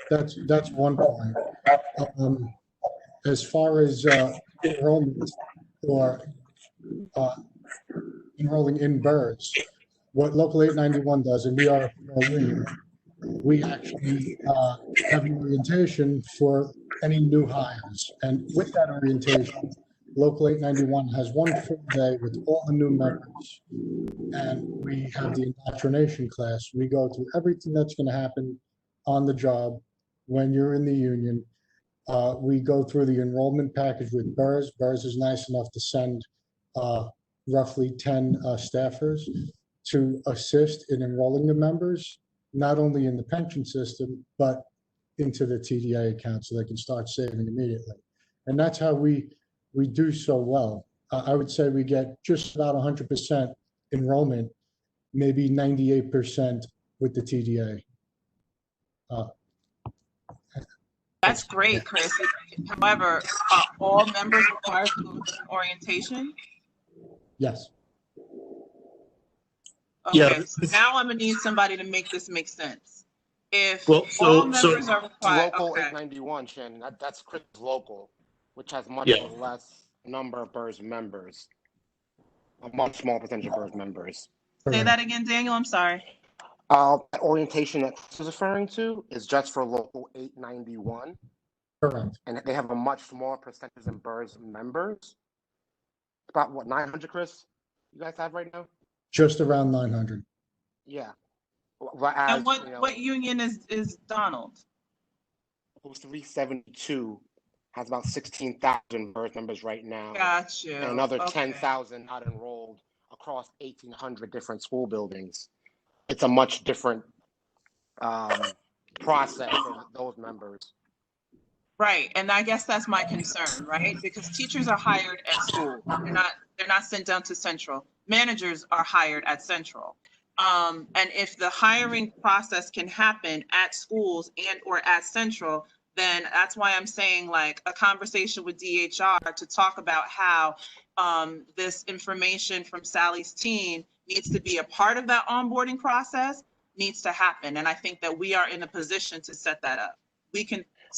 That's one point. As far as enrollment or enrolling in BERS, what Local 891 does, and we are a small union, we actually have an orientation for any new hires. And with that orientation, Local 891 has one full day with all the new members. And we have the indoctrination class. We go through everything that's going to happen on the job when you're in the union. We go through the enrollment package with BERS. BERS is nice enough to send roughly 10 staffers to assist in enrolling the members, not only in the pension system, but into the TDA account so they can start saving immediately. And that's how we do so well. I would say we get just about 100% enrollment, maybe 98% with the TDA. That's great, Chris. However, are all members required to go to orientation? Yes. Okay, Yeah. so now I'm gonna need somebody to make this make sense. If Well, all members are It's required, local okay. 891, Shannon. That's Chris local, which has much Yeah. less number of BERS members, a much smaller percentage of BERS members. Say that again, Daniel, I'm sorry. That orientation that Chris is referring to is just for local 891. Correct. And they have a much smaller percentage than BERS members. About what, 900, Chris? You guys have right now? Just around 900. Yeah. And what union is Donald? 372 has about 16,000 BERS members right now. Got you. And another Okay. 10,000 not enrolled across 1,800 different school buildings. It's a much different process for those members. Right, and I guess that's my concern, right? Because teachers are hired at school. They're not sent down to Central. Managers are hired at Central. And if the hiring process can happen at schools and or at Central, then that's why I'm saying like a conversation with DHR to talk about how this information from Sally's team needs to be a part of that onboarding process, needs to happen. And I think that we are in a position to set that up.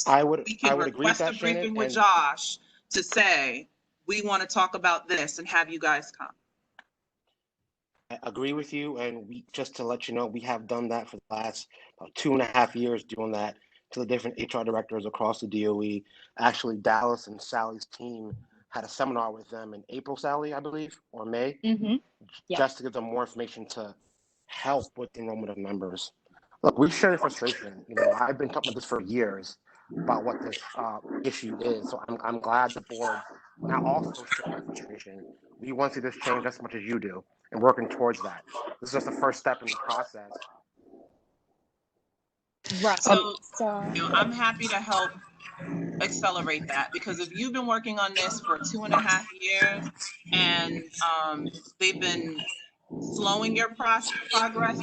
I would agree with request that, a briefing Shannon, with and Josh to say, we want to talk about this and have you guys come. I agree with you. And we, just to let you know, we have done that for the last about 2.5 years, doing that to the different HR directors across the DOE. Actually, Dallas and Sally's team had a seminar with them in April, Sally, I believe, or May, just to give them more information to help with the enrollment of members. Look, we share the frustration. You know, I've been talking about this for years about what this issue is. So I'm glad the board now also shares that frustration. We want to see this change as much as you do, and working towards that. This is just the first step in the process. Right. So, you know, I'm happy to help accelerate that, because if you've been working on this for 2.5 years and they've been slowing your progress,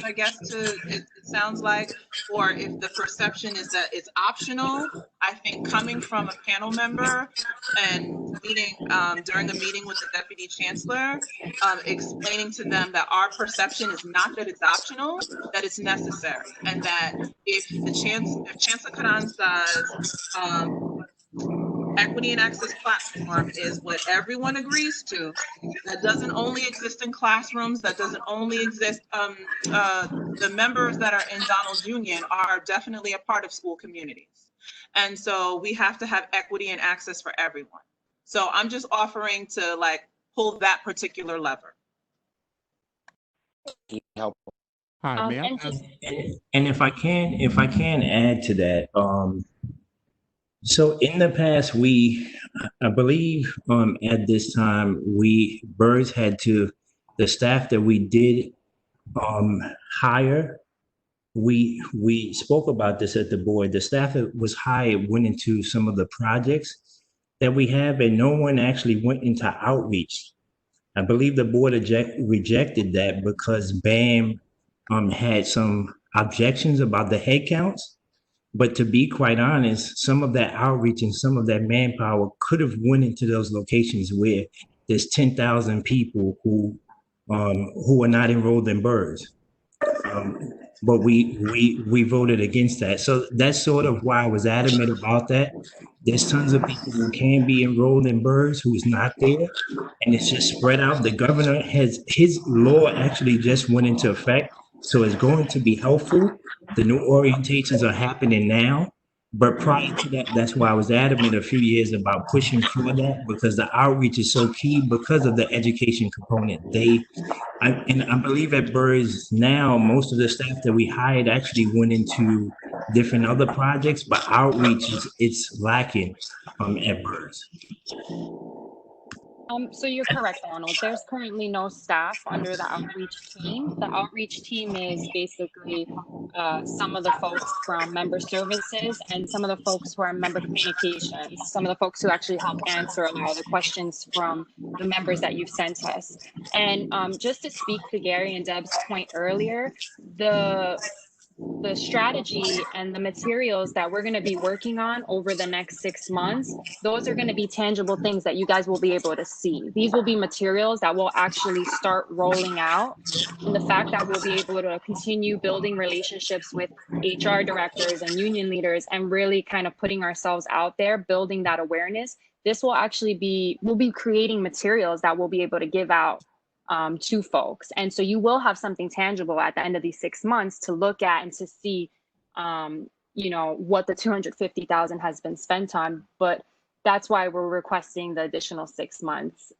I guess, it sounds like, or if the perception is that it's optional, I think coming from a panel member and meeting during a meeting with the deputy chancellor, explaining to them that our perception is not that it's optional, that it's necessary, and that if Chancellor Carranza's equity and access platform is what everyone agrees to, that doesn't only exist in classrooms, that doesn't only exist, the members that are in Donald's Union are definitely a part of school communities. And so we have to have equity and access for everyone. So I'm just offering to like pull that particular lever. Hi, may I And if I can add to that, so in the past, I believe at this time, BERS had to, the staff that we did hire, we spoke about this at the board. The staff that was hired went into some of the projects that we have, and no one actually went into outreach. I believe the board rejected that because BAM had some objections about the head counts. But to be quite honest, some of that outreach and some of that manpower could have went into those locations where there's 10,000 people who are not enrolled in BERS. But we voted against that. So that's sort of why I was adamant about that. There's tons of people who can be enrolled in BERS who's not there, and it's just spread out. The governor has, his law actually just went into effect, so it's going to be helpful. The new orientations are happening now, but prior to that, that's why I was adamant a few years about pushing for that, because the outreach is so key because of the education component. I believe at BERS now, most of the staff that we hired actually went into different other projects, but outreach it's lacking at BERS. So you're correct, Donald. There's currently no staff under the outreach team. The outreach team is basically some of the folks from member services and some of the folks who are member communications, some of the folks who actually help answer a lot of the questions from the members that you've sent us. And just to speak to Gary and Deb's point earlier, the strategy and the materials that we're going to be working on over the next 6 months, those are going to be tangible things that you guys will be able to see. These will be materials that will actually start rolling out. And the fact that we'll be able to continue building relationships with HR directors and union leaders and really kind of putting ourselves out there, building that awareness. This will actually be, we'll be creating materials that we'll be able to give out to folks. And so you will have something tangible at the end of these 6 months to look at and to see, you know, what the 250,000 has been spent on. But that's why we're requesting the additional 6 months,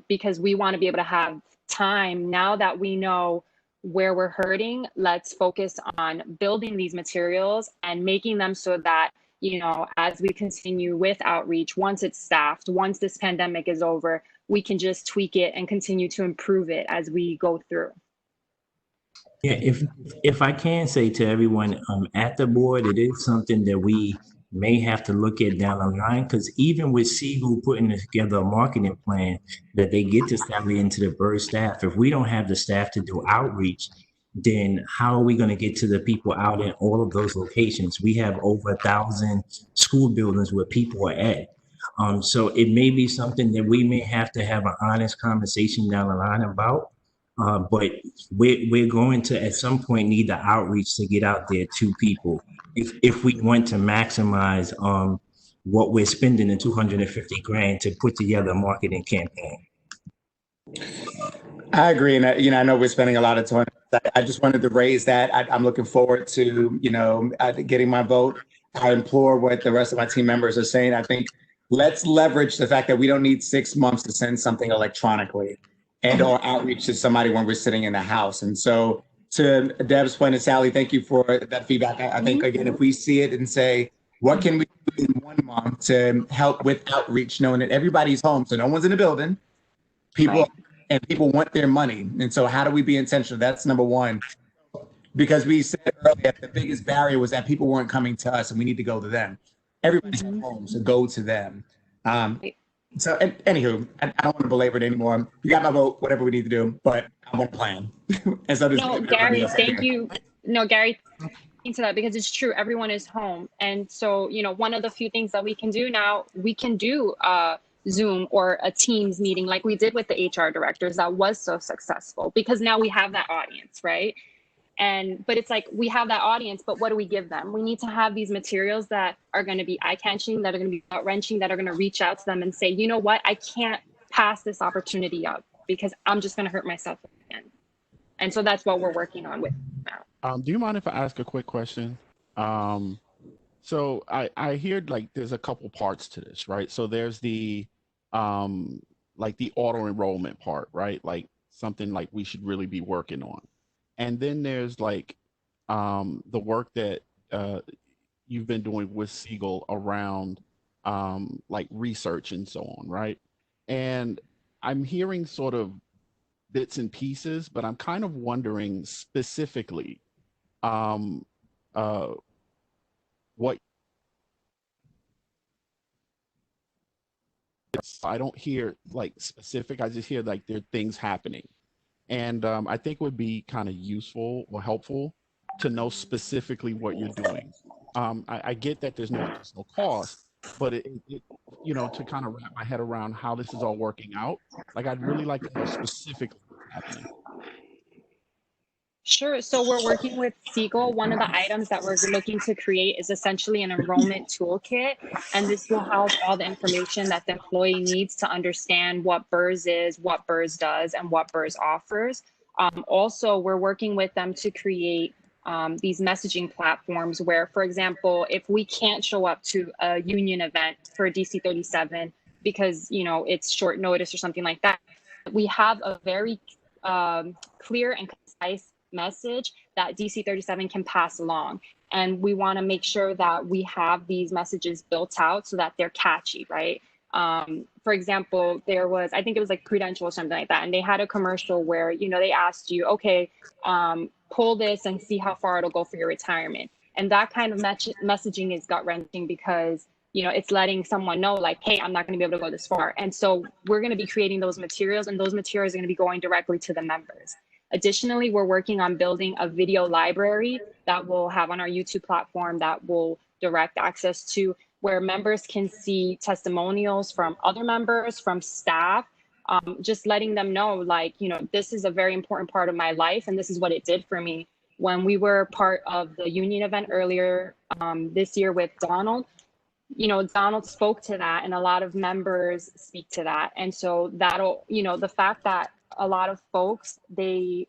because we want to be able to have time now that we know where we're hurting. Let's focus on building these materials and making them so that, you know, as we continue with outreach, once it's staffed, once this pandemic is over, we can just tweak it and continue to improve it as we go through. Yeah, if I can say to everyone at the board, it is something that we may have to look at down the line, because even with Siegel putting together a marketing plan that they get this salary into the BERS staff, if we don't have the staff to do outreach, then how are we going to get to the people out in all of those locations? We have over 1,000 school buildings where people are at. So it may be something that we may have to have an honest conversation down the line about. But we're going to at some point need the outreach to get out there to people if we want to maximize what we're spending the 250 grand to put together a marketing campaign. I agree, and I know we're spending a lot of time. I just wanted to raise that. I'm looking forward to getting my vote. I implore what the rest of my team members are saying. I think let's leverage the fact that we don't need 6 months to send something electronically and or outreach to somebody when we're sitting in the house. And so to Deb's point and Sally, thank you for that feedback. I think, again, if we see it and say, what can we do in 1 month to help with outreach, knowing that everybody's home, so no one's in the building, people want their money. And so how do we be intentional? That's number one. Because we said earlier, the biggest barrier was that people weren't coming to us and we need to go to them. Everybody's home, so go to them. So anywho, I don't want to belabor it anymore. You got my vote, whatever we need to do, but I want a plan. And so No, Gary, thank you. No, Gary, into that, because it's true, everyone is home. And so, one of the few things that we can do now, we can do Zoom or a Teams meeting like we did with the HR directors that was so successful, because now we have that audience, right? But it's like, we have that audience, but what do we give them? We need to have these materials that are going to be eye-catching, that are going to be gut-wrenching, that are going to reach out to them and say, you know what, I can't pass this opportunity up because I'm just going to hurt myself again. And so that's what we're working on with now. Do you mind if I ask a quick question? So I hear like there's a couple parts to this, right? So there's the like the auto enrollment part, right? Like something like we should really be working on. And then there's like the work that you've been doing with Siegel around like research and so on, right? And I'm hearing sort of bits and pieces, but I'm kind of wondering specifically what I don't hear like specific, I just hear like there are things happening. And I think it would be kind of useful or helpful to know specifically what you're doing. I get that there's no additional cost, but it to kind of wrap my head around how this is all working out, like I'd really like to know specifically what's happening. Sure. So we're working with Siegel. One of the items that we're looking to create is essentially an enrollment toolkit. And this will house all the information that the employee needs to understand what BERS is, what BERS does, and what BERS offers. Also, we're working with them to create these messaging platforms where, for example, if we can't show up to a union event for DC 37 because, it's short notice or something like that, we have a very clear and concise message that DC 37 can pass along. And we want to make sure that we have these messages built out so that they're catchy, right? For example, there was, I think it was like Prudential or something like that. And they had a commercial where, you know, they asked you, okay, pull this and see how far it'll go for your retirement. And that kind of messaging is gut wrenching because, you know, it's letting someone know like, hey, I'm not going to be able to go this far. And so we're going to be creating those materials, and those materials are going to be going directly to the members. Additionally, we're working on building a video library that we'll have on our YouTube platform that will direct access to, where members can see testimonials from other members, from staff, just letting them know, like, you know, this is a very important part of my life and this is what it did for me. When we were part of the union event earlier this year with Donald, you know, Donald spoke to that, and a lot of members speak to that. And so that'll, you know, the fact that a lot of folks, they,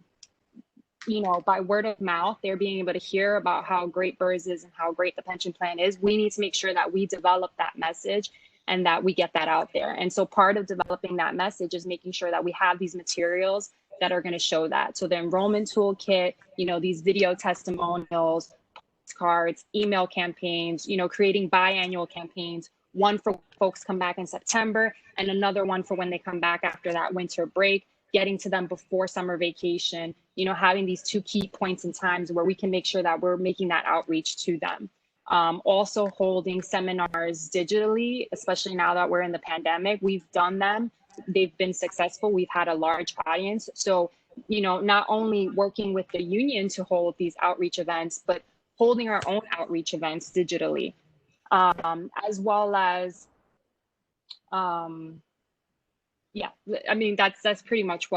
you know, by word of mouth, they're being able to hear about how great BERS is and how great the pension plan is. We need to make sure that we develop that message and that we get that out there. And so part of developing that message is making sure that we have these materials that are going to show that. So the enrollment toolkit, you know, these video testimonials, cards, email campaigns, you know, creating biannual campaigns, one for folks come back in September and another one for when they come back after that winter break, getting to them before summer vacation, you know, having these 2 key points in times where we can make sure that we're making that outreach to them. Also holding seminars digitally, especially now that we're in the pandemic. We've done them. They've been successful. We've had a large audience. So, you know, not only working with the union to hold these outreach events, but holding our own outreach events digitally, as well as, yeah, I mean, that's pretty much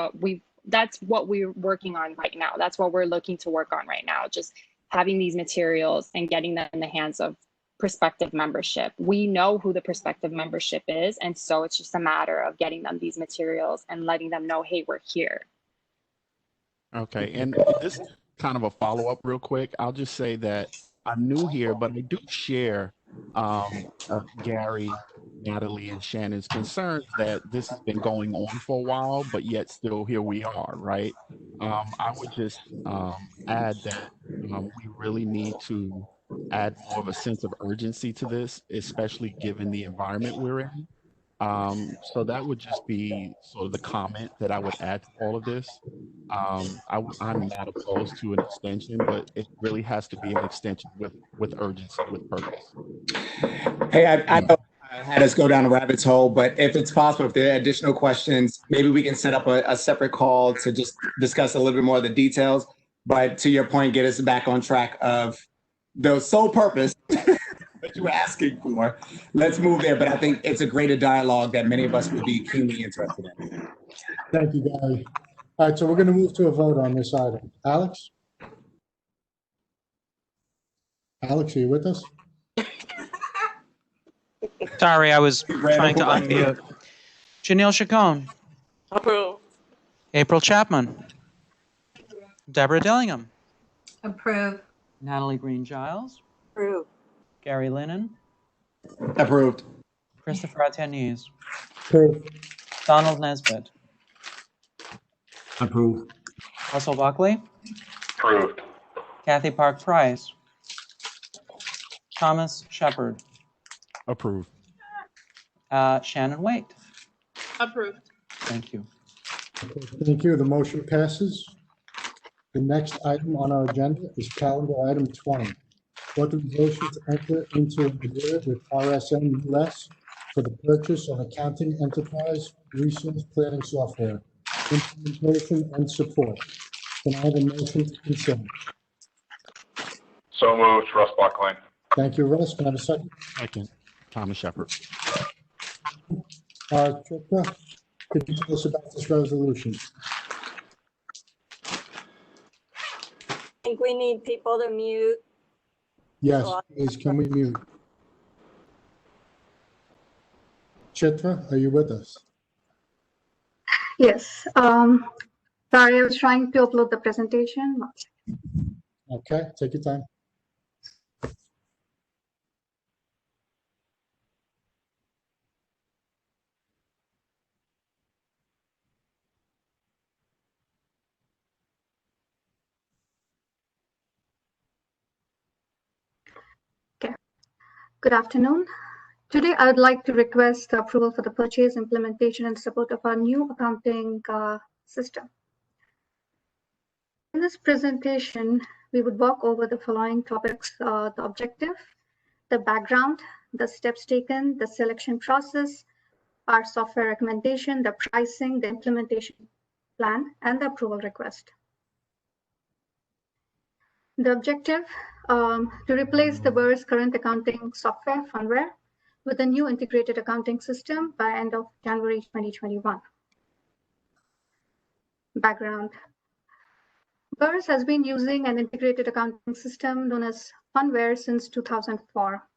that's what we're working on right now. That's what we're looking to work on right now. Just having these materials and getting them in the hands of prospective membership. We know who the prospective membership is. And so it's just a matter of getting them these materials and letting them know, hey, we're here. Okay, and this is kind of a follow-up real quick. I'll just say that I'm new here, but I do share Gary, Natalie, and Shannon's concerns that this has been going on for a while, but yet still here we are, right? I would just add that we really need to add more of a sense of urgency to this, especially given the environment we're in. So that would just be sort of the comment that I would add to all of this. I'm not opposed to an extension, but it really has to be an extension with urgency, with purpose. Hey, I know I had us go down a rabbit's hole, but if it's possible, if there are additional questions, maybe we can set up a separate call to just discuss a little bit more of the details. But to your point, get us back on track of the sole purpose that you were asking for. Let's move there. But I think it's a greater dialogue that many of us would be keenly interested in. Thank you, Gary. All right, so we're going to move to a vote on this item. Alex? Alex, are you with us? Sorry, I was trying to unmute. Janelle Chacon. Approve. April Chapman. Deborah Dillingham. Approve. Natalie Green Giles. Approve. Gary Lennon. Approved. Christopher Atenies. Approved. Donald Nesbitt. Approved. Russell Buckley. Approved. Kathy Park Price. Thomas Shepard. Approved. Shannon Waite. Approved. Thank you. Thank you. The motion passes. The next item on our agenda is calendar item 20. Authorization to enter into an agreement with RSM US for the purchase of accounting enterprise resource planning software, implementation and support. Can I have a motion to consent? So moved, Russ Buckley. Thank you, Russ. Can I have a second? Second, Thomas Shepard. Tripta, could you tell us about this resolution? I think we need people to mute. Yes, please, can we mute? Chitra, are you with us? Yes. Sorry, I was trying to upload the presentation. Okay, take your time. Good afternoon. Today, I would like to request the approval for the purchase, implementation, and support of our new accounting system. In this presentation, we would walk over the following topics: the objective, the background, the steps taken, the selection process, our software recommendation, the pricing, the implementation plan, and the approval request. The objective, to replace the BERS current accounting software, Funware, with a new integrated accounting system by end of January 2021. Background. BERS has been using an integrated accounting system known as Funware since 2004.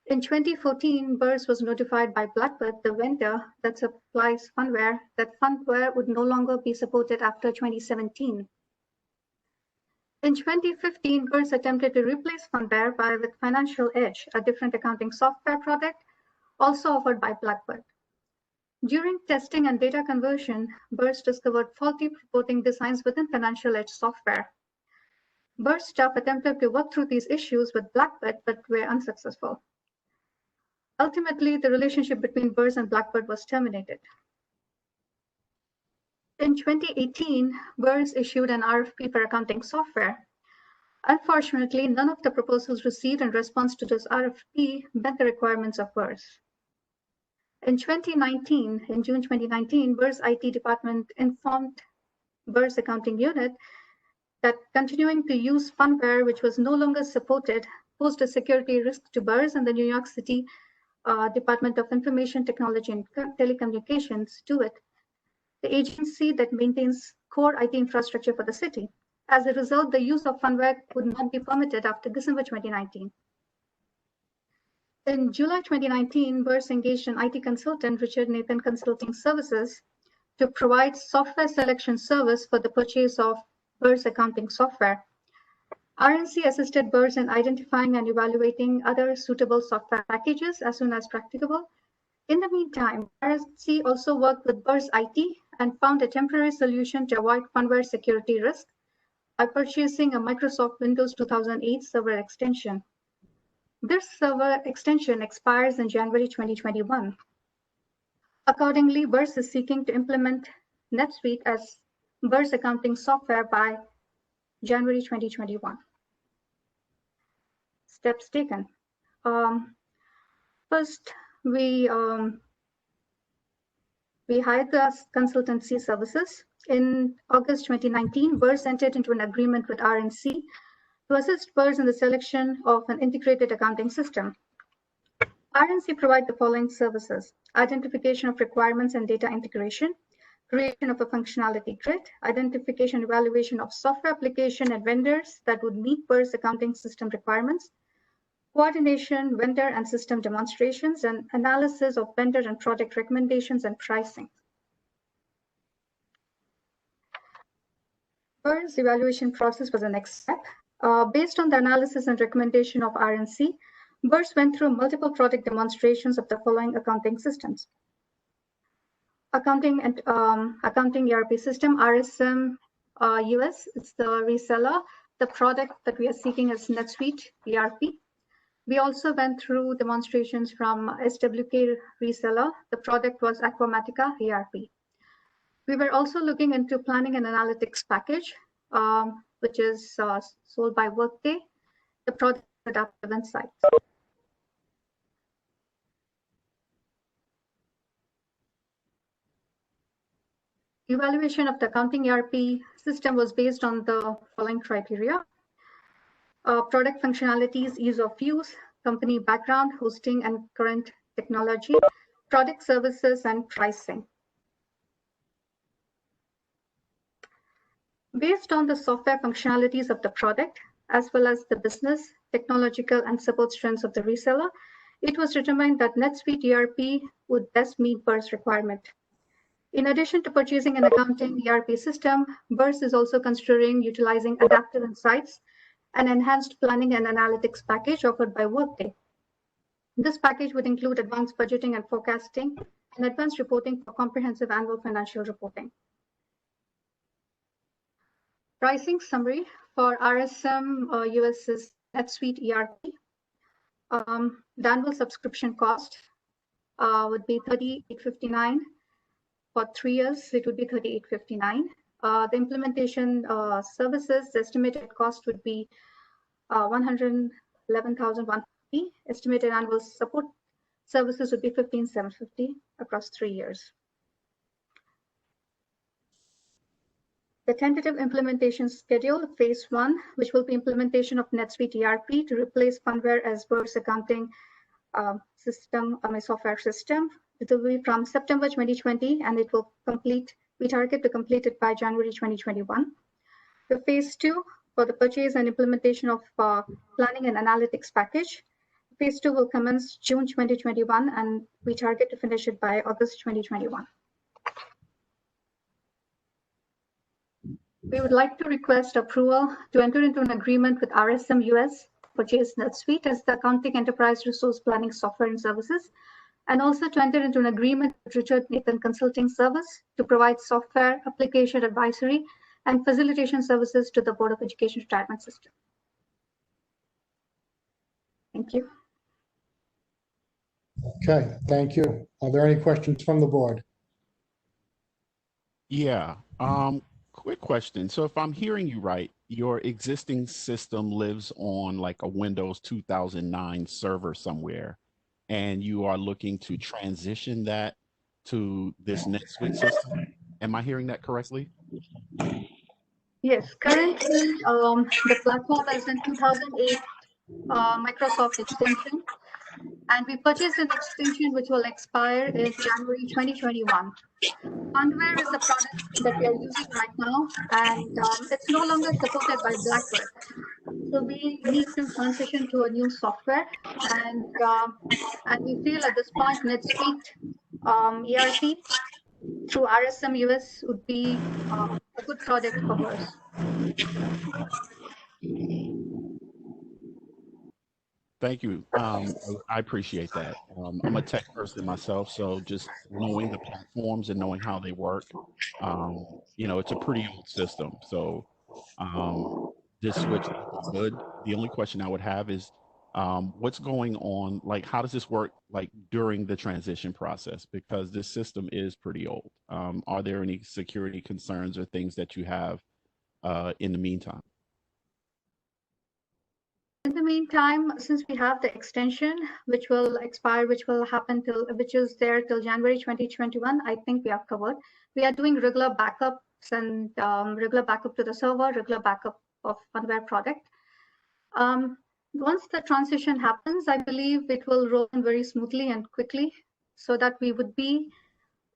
In 2014, BERS was notified by Blackbird, the vendor that supplies Funware, that Funware would no longer be supported after 2017. In 2015, BERS attempted to replace Funware with Financial Edge, a different accounting software product also offered by Blackbird. During testing and data conversion, BERS discovered faulty reporting designs within Financial Edge software. BERS staff attempted to work through these issues with Blackbird, but were unsuccessful. Ultimately, the relationship between BERS and Blackbird was terminated. In 2018, BERS issued an RFP for accounting software. Unfortunately, none of the proposals received in response to this RFP met the requirements of BERS. In June 2019, BERS IT department informed BERS accounting unit that continuing to use Funware, which was no longer supported, posed a security risk to BERS and the New York City Department of Information Technology and Telecommunications, DOIT, the agency that maintains core IT infrastructure for the city. As a result, the use of Funware would not be permitted after December 2019. In July 2019, BERS engaged an IT consultant, Richard Nathan Consulting Services, to provide software selection service for the purchase of BERS accounting software. RNC assisted BERS in identifying and evaluating other suitable software packages as soon as practicable. In the meantime, RNC also worked with BERS IT and found a temporary solution to avoid Funware security risk by purchasing a Microsoft Windows 2008 server extension. This server extension expires in January 2021. Accordingly, BERS is seeking to implement NetSuite as BERS accounting software by January 2021. Steps taken. First, we hired the consultancy services. In August 2019, BERS entered into an agreement with RNC to assist BERS in the selection of an integrated accounting system. RNC provide the following services: identification of requirements and data integration, creation of a functionality grid, identification and evaluation of software application and vendors that would meet BERS accounting system requirements, coordination, vendor and system demonstrations, and analysis of vendor and product recommendations and pricing. BERS evaluation process was the next step. Based on the analysis and recommendation of RNC, BERS went through multiple product demonstrations of the following accounting systems. Accounting ERP system, RSM US, it's the reseller. The product that we are seeking is NetSuite ERP. We also went through demonstrations from SWK reseller. The product was Aquamatica ERP. We were also looking into planning and analytics package, which is sold by Workday. The product is Adaptive Insights. Evaluation of the accounting ERP system was based on the following criteria: product functionalities, ease of use, company background, hosting and current technology, product services, and pricing. Based on the software functionalities of the product, as well as the business, technological, and support strengths of the reseller, it was determined that NetSuite ERP would best meet BERS requirement. In addition to purchasing an accounting ERP system, BERS is also considering utilizing Adaptive Insights, an enhanced planning and analytics package offered by Workday. This package would include advanced budgeting and forecasting and advanced reporting for comprehensive annual financial reporting. Pricing summary for RSM US's NetSuite ERP. The annual subscription cost would be $38.59. For 3 years, it would be $38.59. The implementation services, the estimated cost would be $111,150. Estimated annual support services would be $15,750 across 3 years. The tentative implementation schedule, phase 1, which will be implementation of NetSuite ERP to replace Funware as BERS accounting software system. It will be from September 2020, and it will complete. We target to complete it by January 2021. The phase 2 for the purchase and implementation of planning and analytics package. Phase 2 will commence June 2021, and we target to finish it by August 2021. We would like to request approval to enter into an agreement with RSM US purchase NetSuite as the accounting enterprise resource planning software and services, and also to enter into an agreement with Richard Nathan Consulting Service to provide software, application advisory, and facilitation services to the Board of Education Retirement System. Thank you. Okay, thank you. Are there any questions from the board? Yeah. Quick question. So if I'm hearing you right, your existing system lives on like a Windows 2009 server somewhere, and you are looking to transition that to this NetSuite system. Am I hearing that correctly? Yes, currently the platform is in 2008 Microsoft extension, and we purchased an extension which will expire in January 2021. Funware is a product that we are using right now, and it's no longer supported by Blackbird. So we need to transition to a new software, and we feel at this point NetSuite ERP through RSM US would be a good product for us. Thank you. I appreciate that. I'm a tech person myself, so just knowing the platforms and knowing how they work, it's a pretty old system. So this switch is good. The only question I would have is what's going on? Like, how does this work like during the transition process? Because this system is pretty old. Are there any security concerns or things that you have in the meantime? In the meantime, since we have the extension, which will expire, which is there till January 2021, I think we have covered. We are doing regular backups and regular backup to the server, regular backup of Funware product. Once the transition happens, I believe it will roll in very smoothly and quickly so that we would be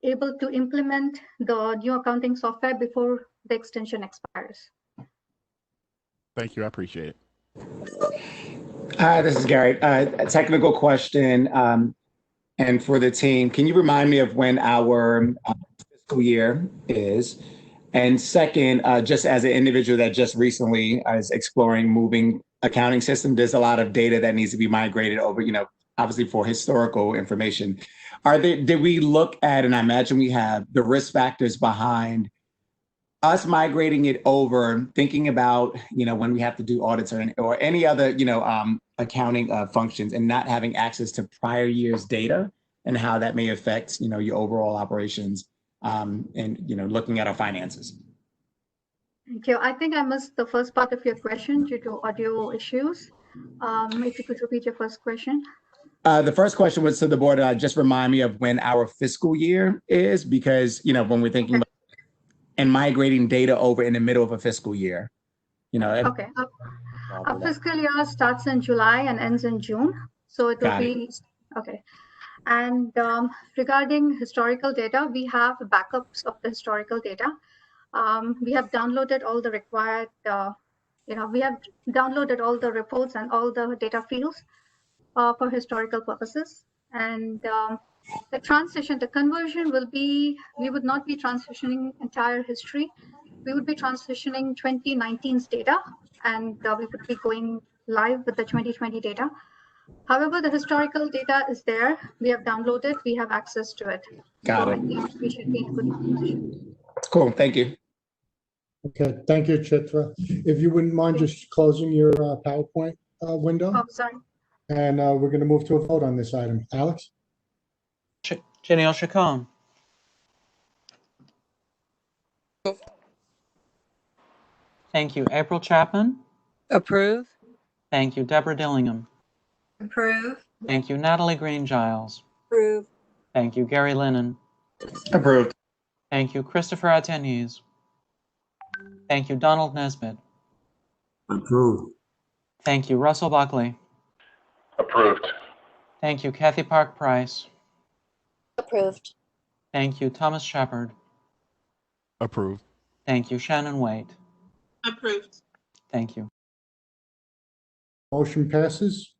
able to implement the new accounting software before the extension expires. Thank you. I appreciate it. Hi, this is Gary. A technical question, and for the team, can you remind me of when our fiscal year is? And second, just as an individual that just recently is exploring moving accounting system, there's a lot of data that needs to be migrated over, obviously for historical information. Did we look at, and I imagine we have, the risk factors behind us migrating it over, thinking about, when we have to do audits or any other, accounting functions and not having access to prior year's data and how that may affect, your overall operations and, looking at our finances? Thank you. I think I missed the first part of your question due to audio issues. If you could repeat your first question. The first question was to the board, just remind me of when our fiscal year is, because, when we're thinking about and migrating data over in the middle of a fiscal year, Okay. Our fiscal year starts in July and ends in June. So it will be, okay. And regarding historical data, we have backups of the historical data. We have downloaded all the required, we have downloaded all the reports and all the data fields for historical purposes. And the transition, the conversion will be, we would not be transitioning entire history. We would be transitioning 2019's data, and we would be going live with the 2020 data. However, the historical data is there. We have downloaded, we have access to it. Got it. I think we should be in good position. Cool, thank you. Okay, thank you, Chitra. If you wouldn't mind just closing your PowerPoint window. Oh, sorry. And we're going to move to a vote on this item. Alex? Janelle Chacon. Thank you. April Chapman. Approve. Thank you. Deborah Dillingham. Approve. Thank you. Natalie Green Giles. Approve. Thank you. Gary Lennon. Approved. Thank you. Christopher Atenies. Thank you. Donald Nesbitt. Approved. Thank you. Russell Buckley. Approved. Thank you. Kathy Park Price. Approved. Thank you. Thomas Shepard. Approved. Thank you. Shannon Waite. Approved. Thank you. Motion passes.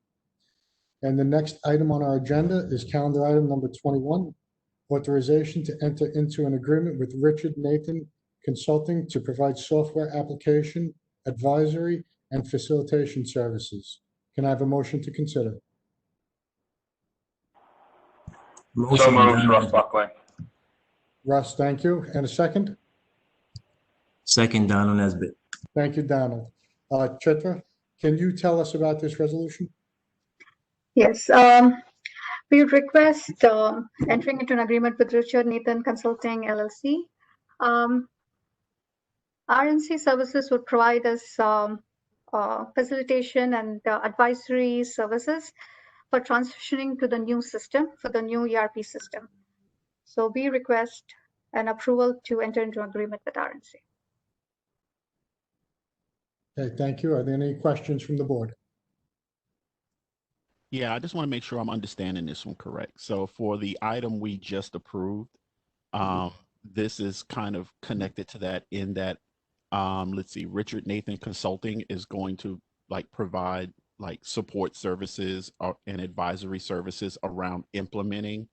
And the next item on our agenda is calendar item number 21, authorization to enter into an agreement with Richard Nathan Consulting to provide software application, advisory, and facilitation services. Can I have a motion to consider? So moved, Russ Buckley. Russ, thank you. And a second? Second, Donald Nesbitt. Thank you, Donald. Chitra, can you tell us about this resolution? Yes, we request entering into an agreement with Richard Nathan Consulting LLC. RNC services would provide us facilitation and advisory services for transitioning to the new system, for the new ERP system. So we request an approval to enter into agreement with RNC. Okay, thank you. Are there any questions from the board? Yeah, I just want to make sure I'm understanding this one correct. So for the item we just approved, this is kind of connected to that in that, let's see, Richard Nathan Consulting is going to like provide like support services and advisory services around implementing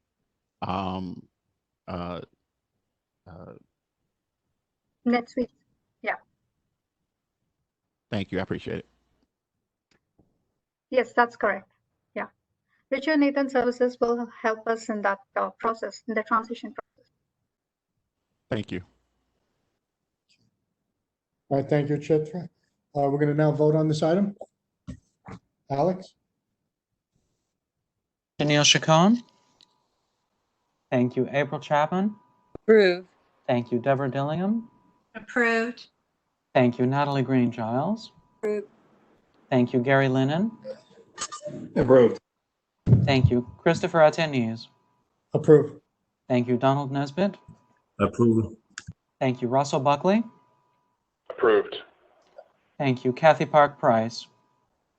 NetSuite, yeah. Thank you, I appreciate it. Yes, that's correct. Yeah. Richard Nathan Services will help us in that process, in the transition process. Thank you. All right, thank you, Chitra. We're going to now vote on this item. Alex? Janelle Chacon. Thank you. April Chapman. Approve. Thank you. Deborah Dillingham. Approved. Thank you. Natalie Green Giles. Approved. Thank you. Gary Lennon. Approved. Thank you. Christopher Atenies. Approved. Thank you. Donald Nesbitt. Approved. Thank you. Russell Buckley. Approved. Thank you. Kathy Park Price.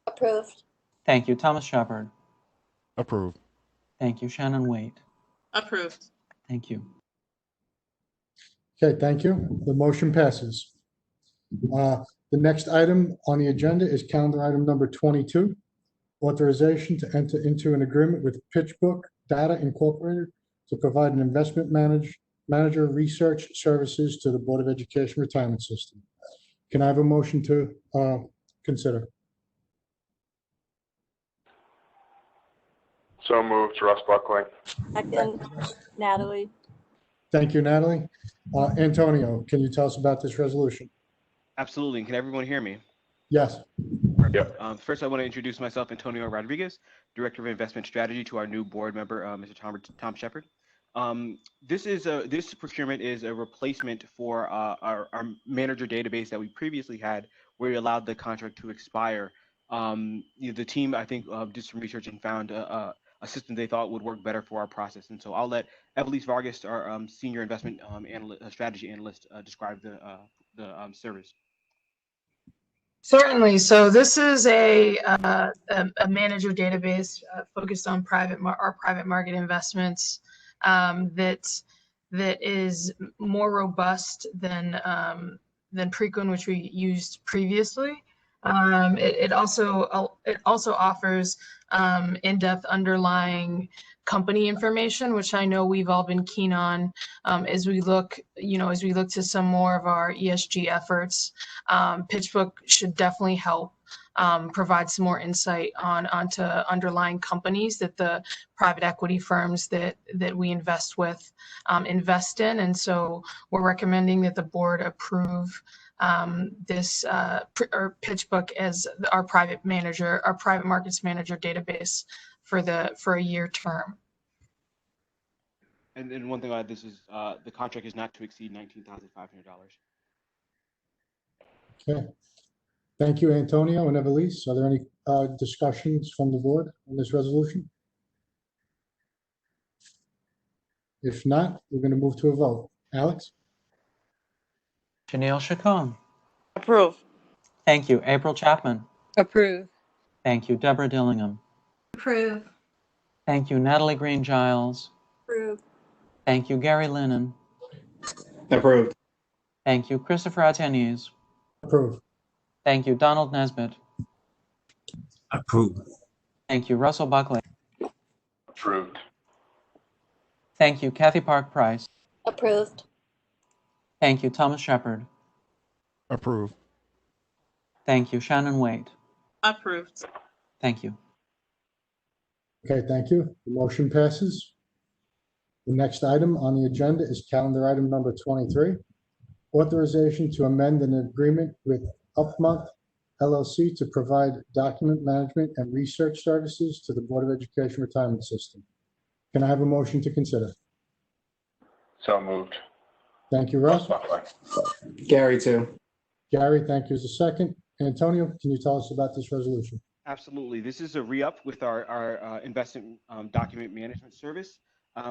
Approved. Thank you. Thomas Shepard. Approved. Thank you. Shannon Waite. Approved. Thank you. Okay, thank you. The motion passes. The next item on the agenda is calendar item number 22, authorization to enter into an agreement with PitchBook Data Incorporated to provide an investment manager research services to the Board of Education Retirement System. Can I have a motion to consider? So moved, Russ Buckley. Second, Natalie. Thank you, Natalie. Antonio, can you tell us about this resolution? Absolutely. Can everyone hear me? Yes. Yep. First, I want to introduce myself, Antonio Rodriguez, Director of Investment Strategy, to our new board member, Mr. Tom Shepard. This procurement is a replacement for our manager database that we previously had, where we allowed the contract to expire. The team, I think, did some research and found a system they thought would work better for our process. And so I'll let Evelise Vargas, our senior investment strategy analyst, describe the service. Certainly. So this is a manager database focused on our private market investments that is more robust than Preqin, which we used previously. It also offers in-depth underlying company information, which I know we've all been keen on as we look to some more of our ESG efforts. PitchBook should definitely help provide some more insight onto underlying companies that the private equity firms that we invest with invest in. And so we're recommending that the board approve this or PitchBook as our private markets manager database for a year term. And one thing I'll add, this is the contract is not to exceed $19,500. Okay. Thank you, Antonio and Evelise. Are there any discussions from the board on this resolution? If not, we're going to move to a vote. Alex? Janelle Chacon. Approve. Thank you. April Chapman. Approve. Thank you. Deborah Dillingham. Approve. Thank you. Natalie Green Giles. Approve. Thank you. Gary Lennon. Approved. Thank you. Christopher Atenies. Approve. Thank you. Donald Nesbitt. Approved. Thank you. Russell Buckley. Approved. Thank you. Kathy Park Price. Approved. Thank you. Thomas Shepard. Approved. Thank you. Shannon Wade. Approved. Thank you. Okay, thank you. The motion passes. The next item on the agenda is calendar item number 23, authorization to amend an agreement with Upmonth LLC to provide document management and research services to the Board of Education Retirement System. Can I have a motion to consider? So moved. Thank you, Russ. Gary, too. Gary, thank you as a second. Antonio, can you tell us about this resolution? Absolutely. This is a re-up with our investment document management service.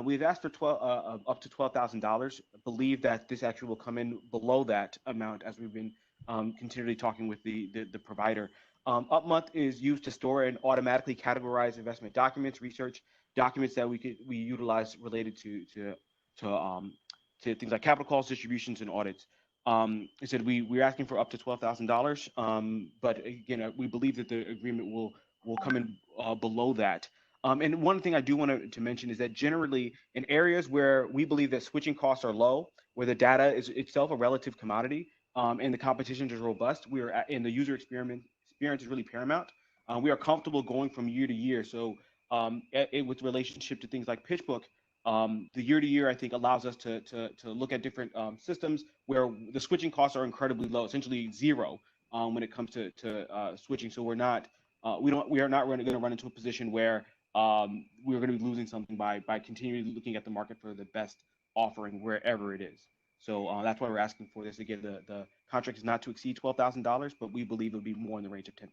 We've asked for up to $12,000. Believe that this actually will come in below that amount as we've been continually talking with the provider. Upmonth is used to store and automatically categorize investment documents, research documents that we utilize related to things like capital calls, distributions, and audits. I said we're asking for up to $12,000, but again, we believe that the agreement will come in below that. And one thing I do want to mention is that generally in areas where we believe that switching costs are low, where the data is itself a relative commodity, and the competition is robust, and the user experience is really paramount. We are comfortable going from year to year. So with relationship to things like PitchBook, the year to year, I think, allows us to look at different systems where the switching costs are incredibly low, essentially zero when it comes to switching. So we are not going to run into a position where we're going to be losing something by continually looking at the market for the best offering wherever it is. So that's why we're asking for this. Again, the contract is not to exceed $12,000, but we believe it'll be more in the range of $10,000.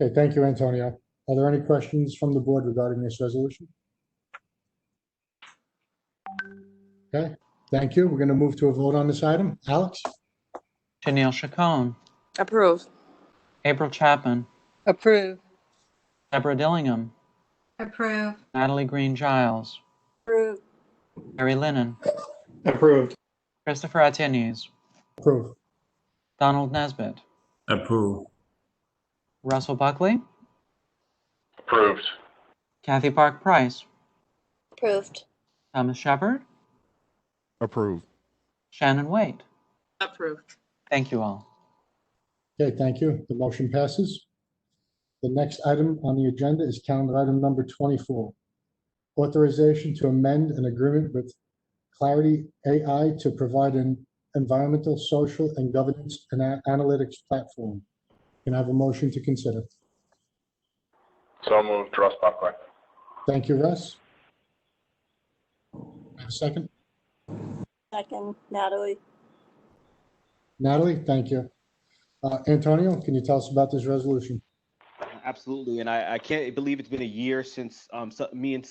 Okay, thank you, Antonio. Are there any questions from the board regarding this resolution? Okay, thank you. We're going to move to a vote on this item. Alex? Janelle Chacon. Approve. April Chapman. Approve. Deborah Dillingham. Approve. Natalie Green Giles. Approve. Gary Lennon. Approved. Christopher Atenies. Approve. Donald Nesbitt. Approved. Russell Buckley. Approved. Kathy Park Price. Approved. Thomas Shepard. Approved. Shannon Wade. Approved. Thank you all. Okay, thank you. The motion passes. The next item on the agenda is calendar item number 24, authorization to amend an agreement with Clarity AI to provide an environmental, social, and governance and analytics platform. Can I have a motion to consider? So moved. Russ Buckley. Thank you, Russ. Have a second? Second, Natalie. Natalie, thank you. Antonio, can you tell us about this resolution? Absolutely, and I can't believe it's been a year since me and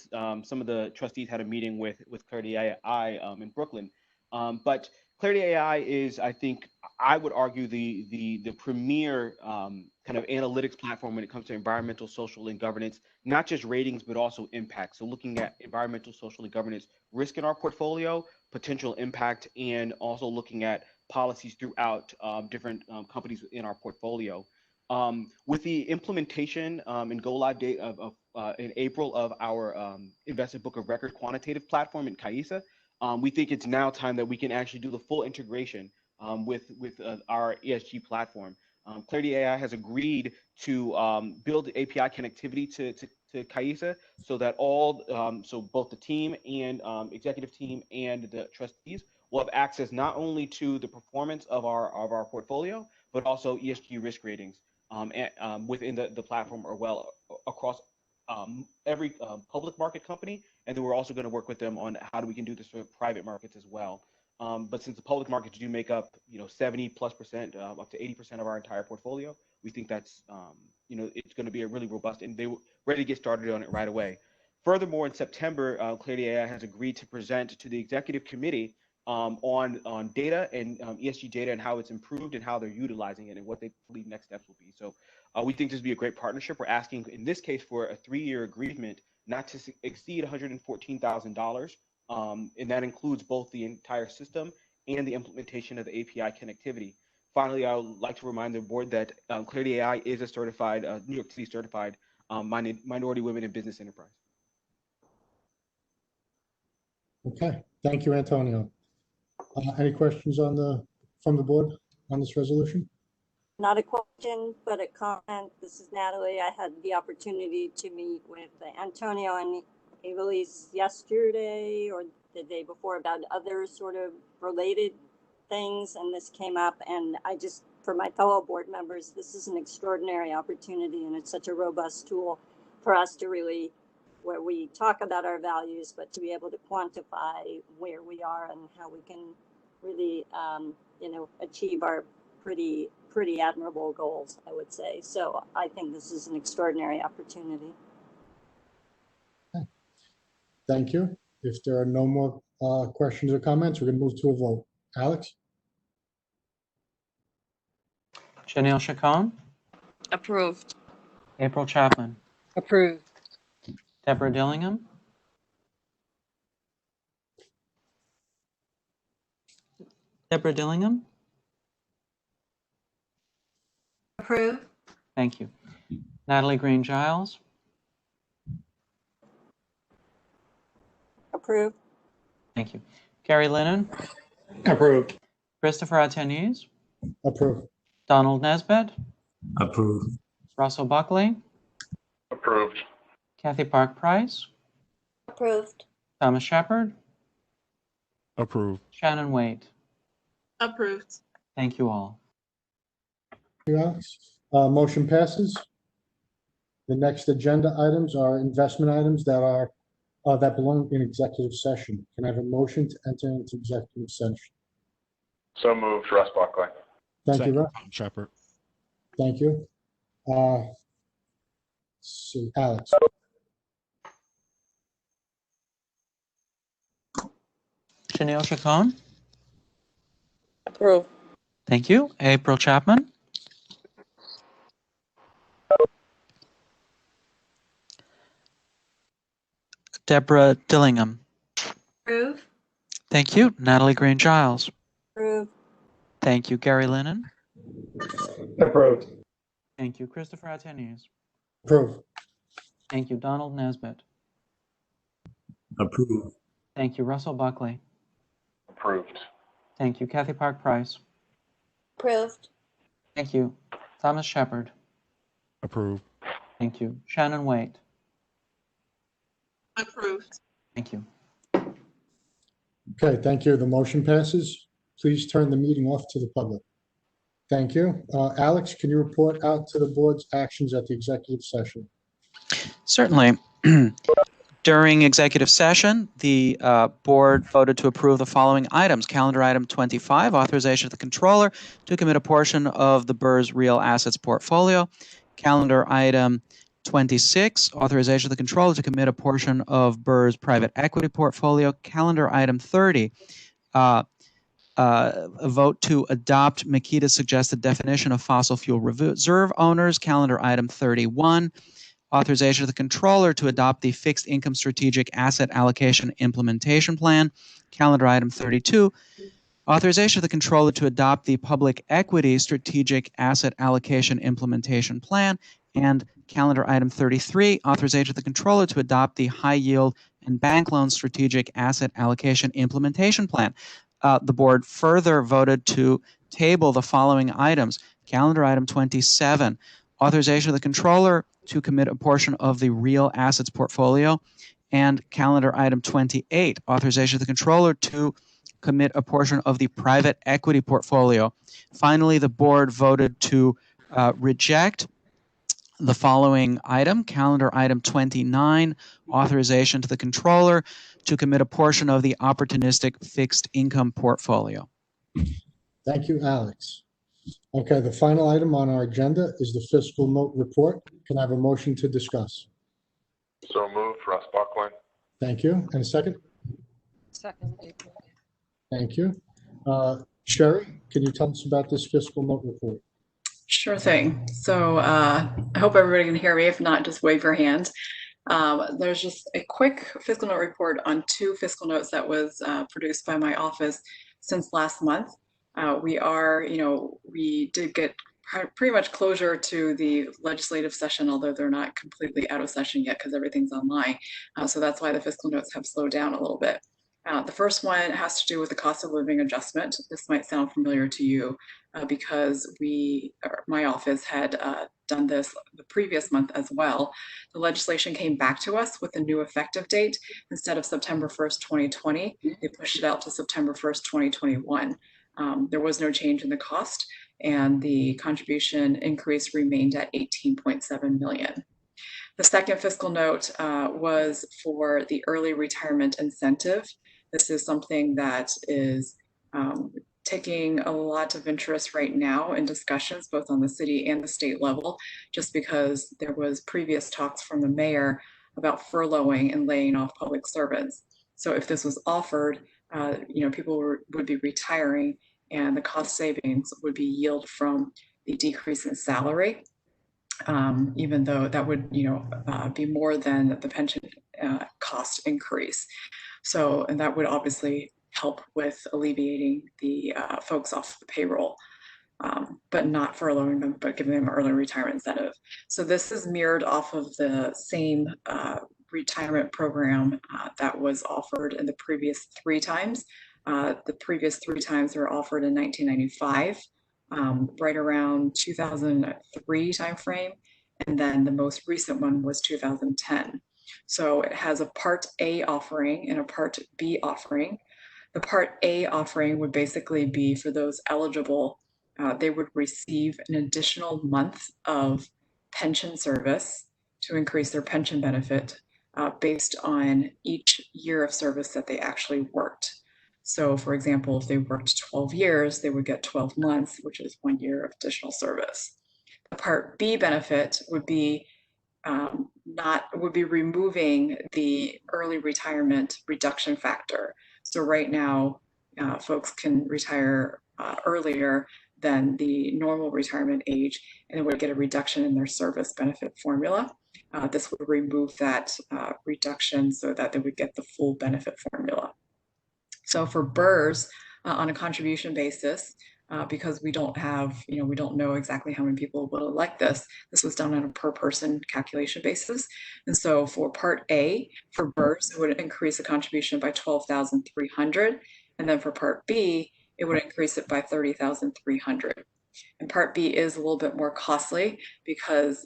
some of the trustees had a meeting with Clarity AI in Brooklyn. But Clarity AI is, I think, I would argue the premier kind of analytics platform when it comes to environmental, social, and governance, not just ratings, but also impact. So looking at environmental, social, and governance risk in our portfolio, potential impact, and also looking at policies throughout different companies in our portfolio. With the implementation and go live date of in April of our investment book of record quantitative platform in CAISA, we think it's now time that we can actually do the full integration with our ESG platform. Clarity AI has agreed to build API connectivity to CAISA so that so both the team and executive team and the trustees will have access not only to the performance of our portfolio, but also ESG risk ratings within the platform or well across every public market company. And then we're also going to work with them on how we can do this for private markets as well. But since the public markets do make up, 70+%, up to 80% of our entire portfolio, we think that's, it's going to be a really robust, and they were ready to get started on it right away. Furthermore, in September, Clarity AI has agreed to present to the executive committee on data and ESG data and how it's improved and how they're utilizing it and what they believe next steps will be. So we think this will be a great partnership. We're asking, in this case, for a 3-year agreement not to exceed $114,000. And that includes both the entire system and the implementation of the API connectivity. Finally, I would like to remind the board that Clarity AI is a certified, New York City certified minority women in business enterprise. Okay, thank you, Antonio. Any questions from the board on this resolution? Not a question, but a comment. This is Natalie. I had the opportunity to meet with Antonio and Evelise yesterday or the day before about other sort of related things, and this came up, and for my fellow board members, this is an extraordinary opportunity, and it's such a robust tool for us to really, where we talk about our values, but to be able to quantify where we are and how we can really, achieve our pretty admirable goals, I would say. So I think this is an extraordinary opportunity. Thank you. If there are no more questions or comments, we're going to move to a vote. Alex? Janelle Chacon? Approved. April Chapman? Approved. Deborah Dillingham? Deborah Dillingham? Approved. Thank you. Natalie Green Giles? Approved. Thank you. Gary Lennon? Approved. Christopher Atenies? Approved. Donald Nesbitt? Approved. Russell Buckley? Approved. Kathy Park Price? Approved. Thomas Shepard? Approved. Shannon Waite? Approved. Thank you all. Thank you, Alex. Motion passes. The next agenda items are investment items that belong in executive session. Can I have a motion to enter into executive session? So moved, Russ Buckley. Thank you, Russ. Shepard. Thank you. See, Alex. Janelle Chacon? Approved. Thank you. April Chapman? Deborah Dillingham? Approved. Thank you. Natalie Green Giles? Approved. Thank you. Gary Lennon? Approved. Thank you. Christopher Atenies? Approved. Thank you. Donald Nesbitt? Approved. Thank you. Russell Buckley? Approved. Thank you. Kathy Park Price? Approved. Thank you. Thomas Shepard? Approved. Thank you. Shannon Waite? Approved. Thank you. Okay, thank you. The motion passes. Please turn the meeting off to the public. Thank you. Alex, can you report out to the board's actions at the executive session? Certainly. During executive session, the board voted to approve the following items. Calendar item 25, authorization of the controller to commit a portion of the BERS real assets portfolio. Calendar item 26, authorization of the controller to commit a portion of BERS private equity portfolio. Calendar item 30, a vote to adopt Makita's suggested definition of fossil fuel reserve owners. Calendar item 31, authorization of the controller to adopt the fixed income strategic asset allocation implementation plan. Calendar item 32, authorization of the controller to adopt the public equity strategic asset allocation implementation plan. And calendar item 33, authorization of the controller to adopt the high yield and bank loan strategic asset allocation implementation plan. The board further voted to table the following items: Calendar item 27, authorization of the controller to commit a portion of the real assets portfolio. And calendar item 28, authorization of the controller to commit a portion of the private equity portfolio. Finally, the board voted to reject the following item, calendar item 29, authorization to the controller to commit a portion of the opportunistic fixed income portfolio. Thank you, Alex. Okay, the final item on our agenda is the fiscal note report. Can I have a motion to discuss? So moved, Russ Buckland. Thank you. And a second? Second. Thank you. Sherry, can you tell us about this fiscal note report? Sure thing. So I hope everybody can hear me. If not, just wave your hand. There's just a quick fiscal note report on 2 fiscal notes that was produced by my office since last month. We did get pretty much closure to the legislative session, although they're not completely out of session yet because everything's online. So that's why the fiscal notes have slowed down a little bit. The first one has to do with the cost of living adjustment. This might sound familiar to you because my office had done this the previous month as well. The legislation came back to us with a new effective date. Instead of September 1st, 2020, they pushed it out to September 1st, 2021. There was no change in the cost, and the contribution increase remained at $18.7 million. The second fiscal note was for the early retirement incentive. This is something that is taking a lot of interest right now in discussions, both on the city and the state level, just because there was previous talks from the mayor about furloughing and laying off public servants. So if this was offered, people would be retiring, and the cost savings would be yield from the decrease in salary, even though that would, be more than the pension cost increase. So, and that would obviously help with alleviating the folks off the payroll, but not furloughing them, but giving them an early retirement incentive. So this is mirrored off of the same retirement program that was offered in the previous 3 times. The previous 3 times were offered in 1995, right around 2003 timeframe, and then the most recent one was 2010. So it has a Part A offering and a Part B offering. The Part A offering would basically be for those eligible, they would receive an additional month of pension service to increase their pension benefit based on each year of service that they actually worked. So for example, if they worked 12 years, they would get 12 months, which is 1 year of additional service. The Part B benefit would be removing the early retirement reduction factor. So right now, folks can retire earlier than the normal retirement age, and it would get a reduction in their service benefit formula. This would remove that reduction so that they would get the full benefit formula. So for BERS, on a contribution basis, because we don't have, we don't know exactly how many people will elect this. This was done on a per person calculation basis. And so for Part A, for BERS, it would increase the contribution by $12,300. And then for Part B, it would increase it by $30,300. And Part B is a little bit more costly because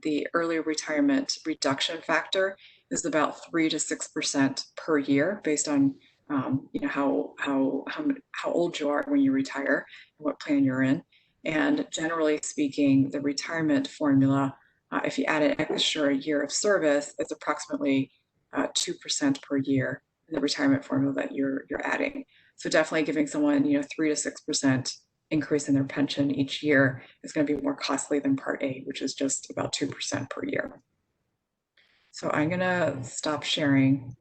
the early retirement reduction factor is about 3 to 6% per year based on how old you are when you retire and what plan you're in. And generally speaking, the retirement formula, if you add an extra year of service, it's approximately 2% per year in the retirement formula that you're adding. So definitely giving someone 3 to 6% increase in their pension each year is going to be more costly than Part A, which is just about 2% per year. So I'm going to stop sharing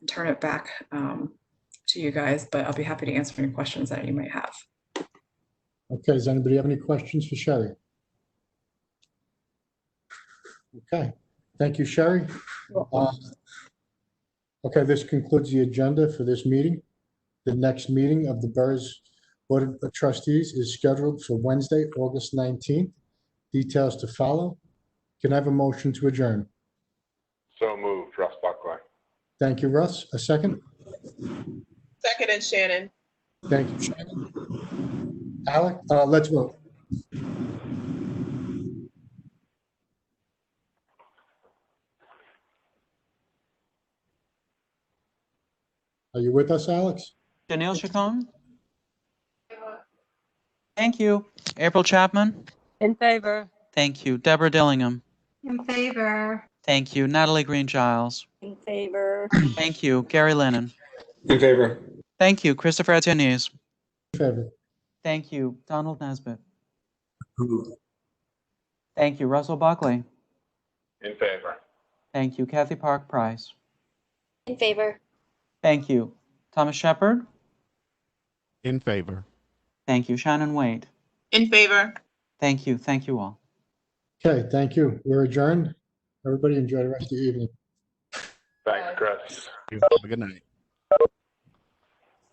and turn it back to you guys, but I'll be happy to answer any questions that you might have. Okay, does anybody have any questions for Sherry? Okay, thank you, Sherry. Okay, this concludes the agenda for this meeting. The next meeting of the BERS Board of Trustees is scheduled for Wednesday, August 19th. Details to follow. Can I have a motion to adjourn? So moved, Russ Buckland. Thank you, Russ. A second? Second, and Shannon. Thank you, Shannon. Alec, let's vote. Are you with us, Alex? Daniil Chacon? Thank you. April Chapman? In favor. Thank you. Deborah Dillingham? In favor. Thank you. Natalie Green Giles? In favor. Thank you. Gary Lennon? In favor. Thank you. Christopher Etienne. In favor. Thank you. Donald Nesbitt? Approved. Thank you. Russell Buckley? In favor. Thank you. Kathy Park Price? In favor. Thank you. Thomas Shepard? In favor. Thank you. Shannon Wade? In favor. Thank you. Thank you all. Okay, thank you. We're adjourned. Everybody enjoy the rest of the evening. Thanks, Chris. Have a good night.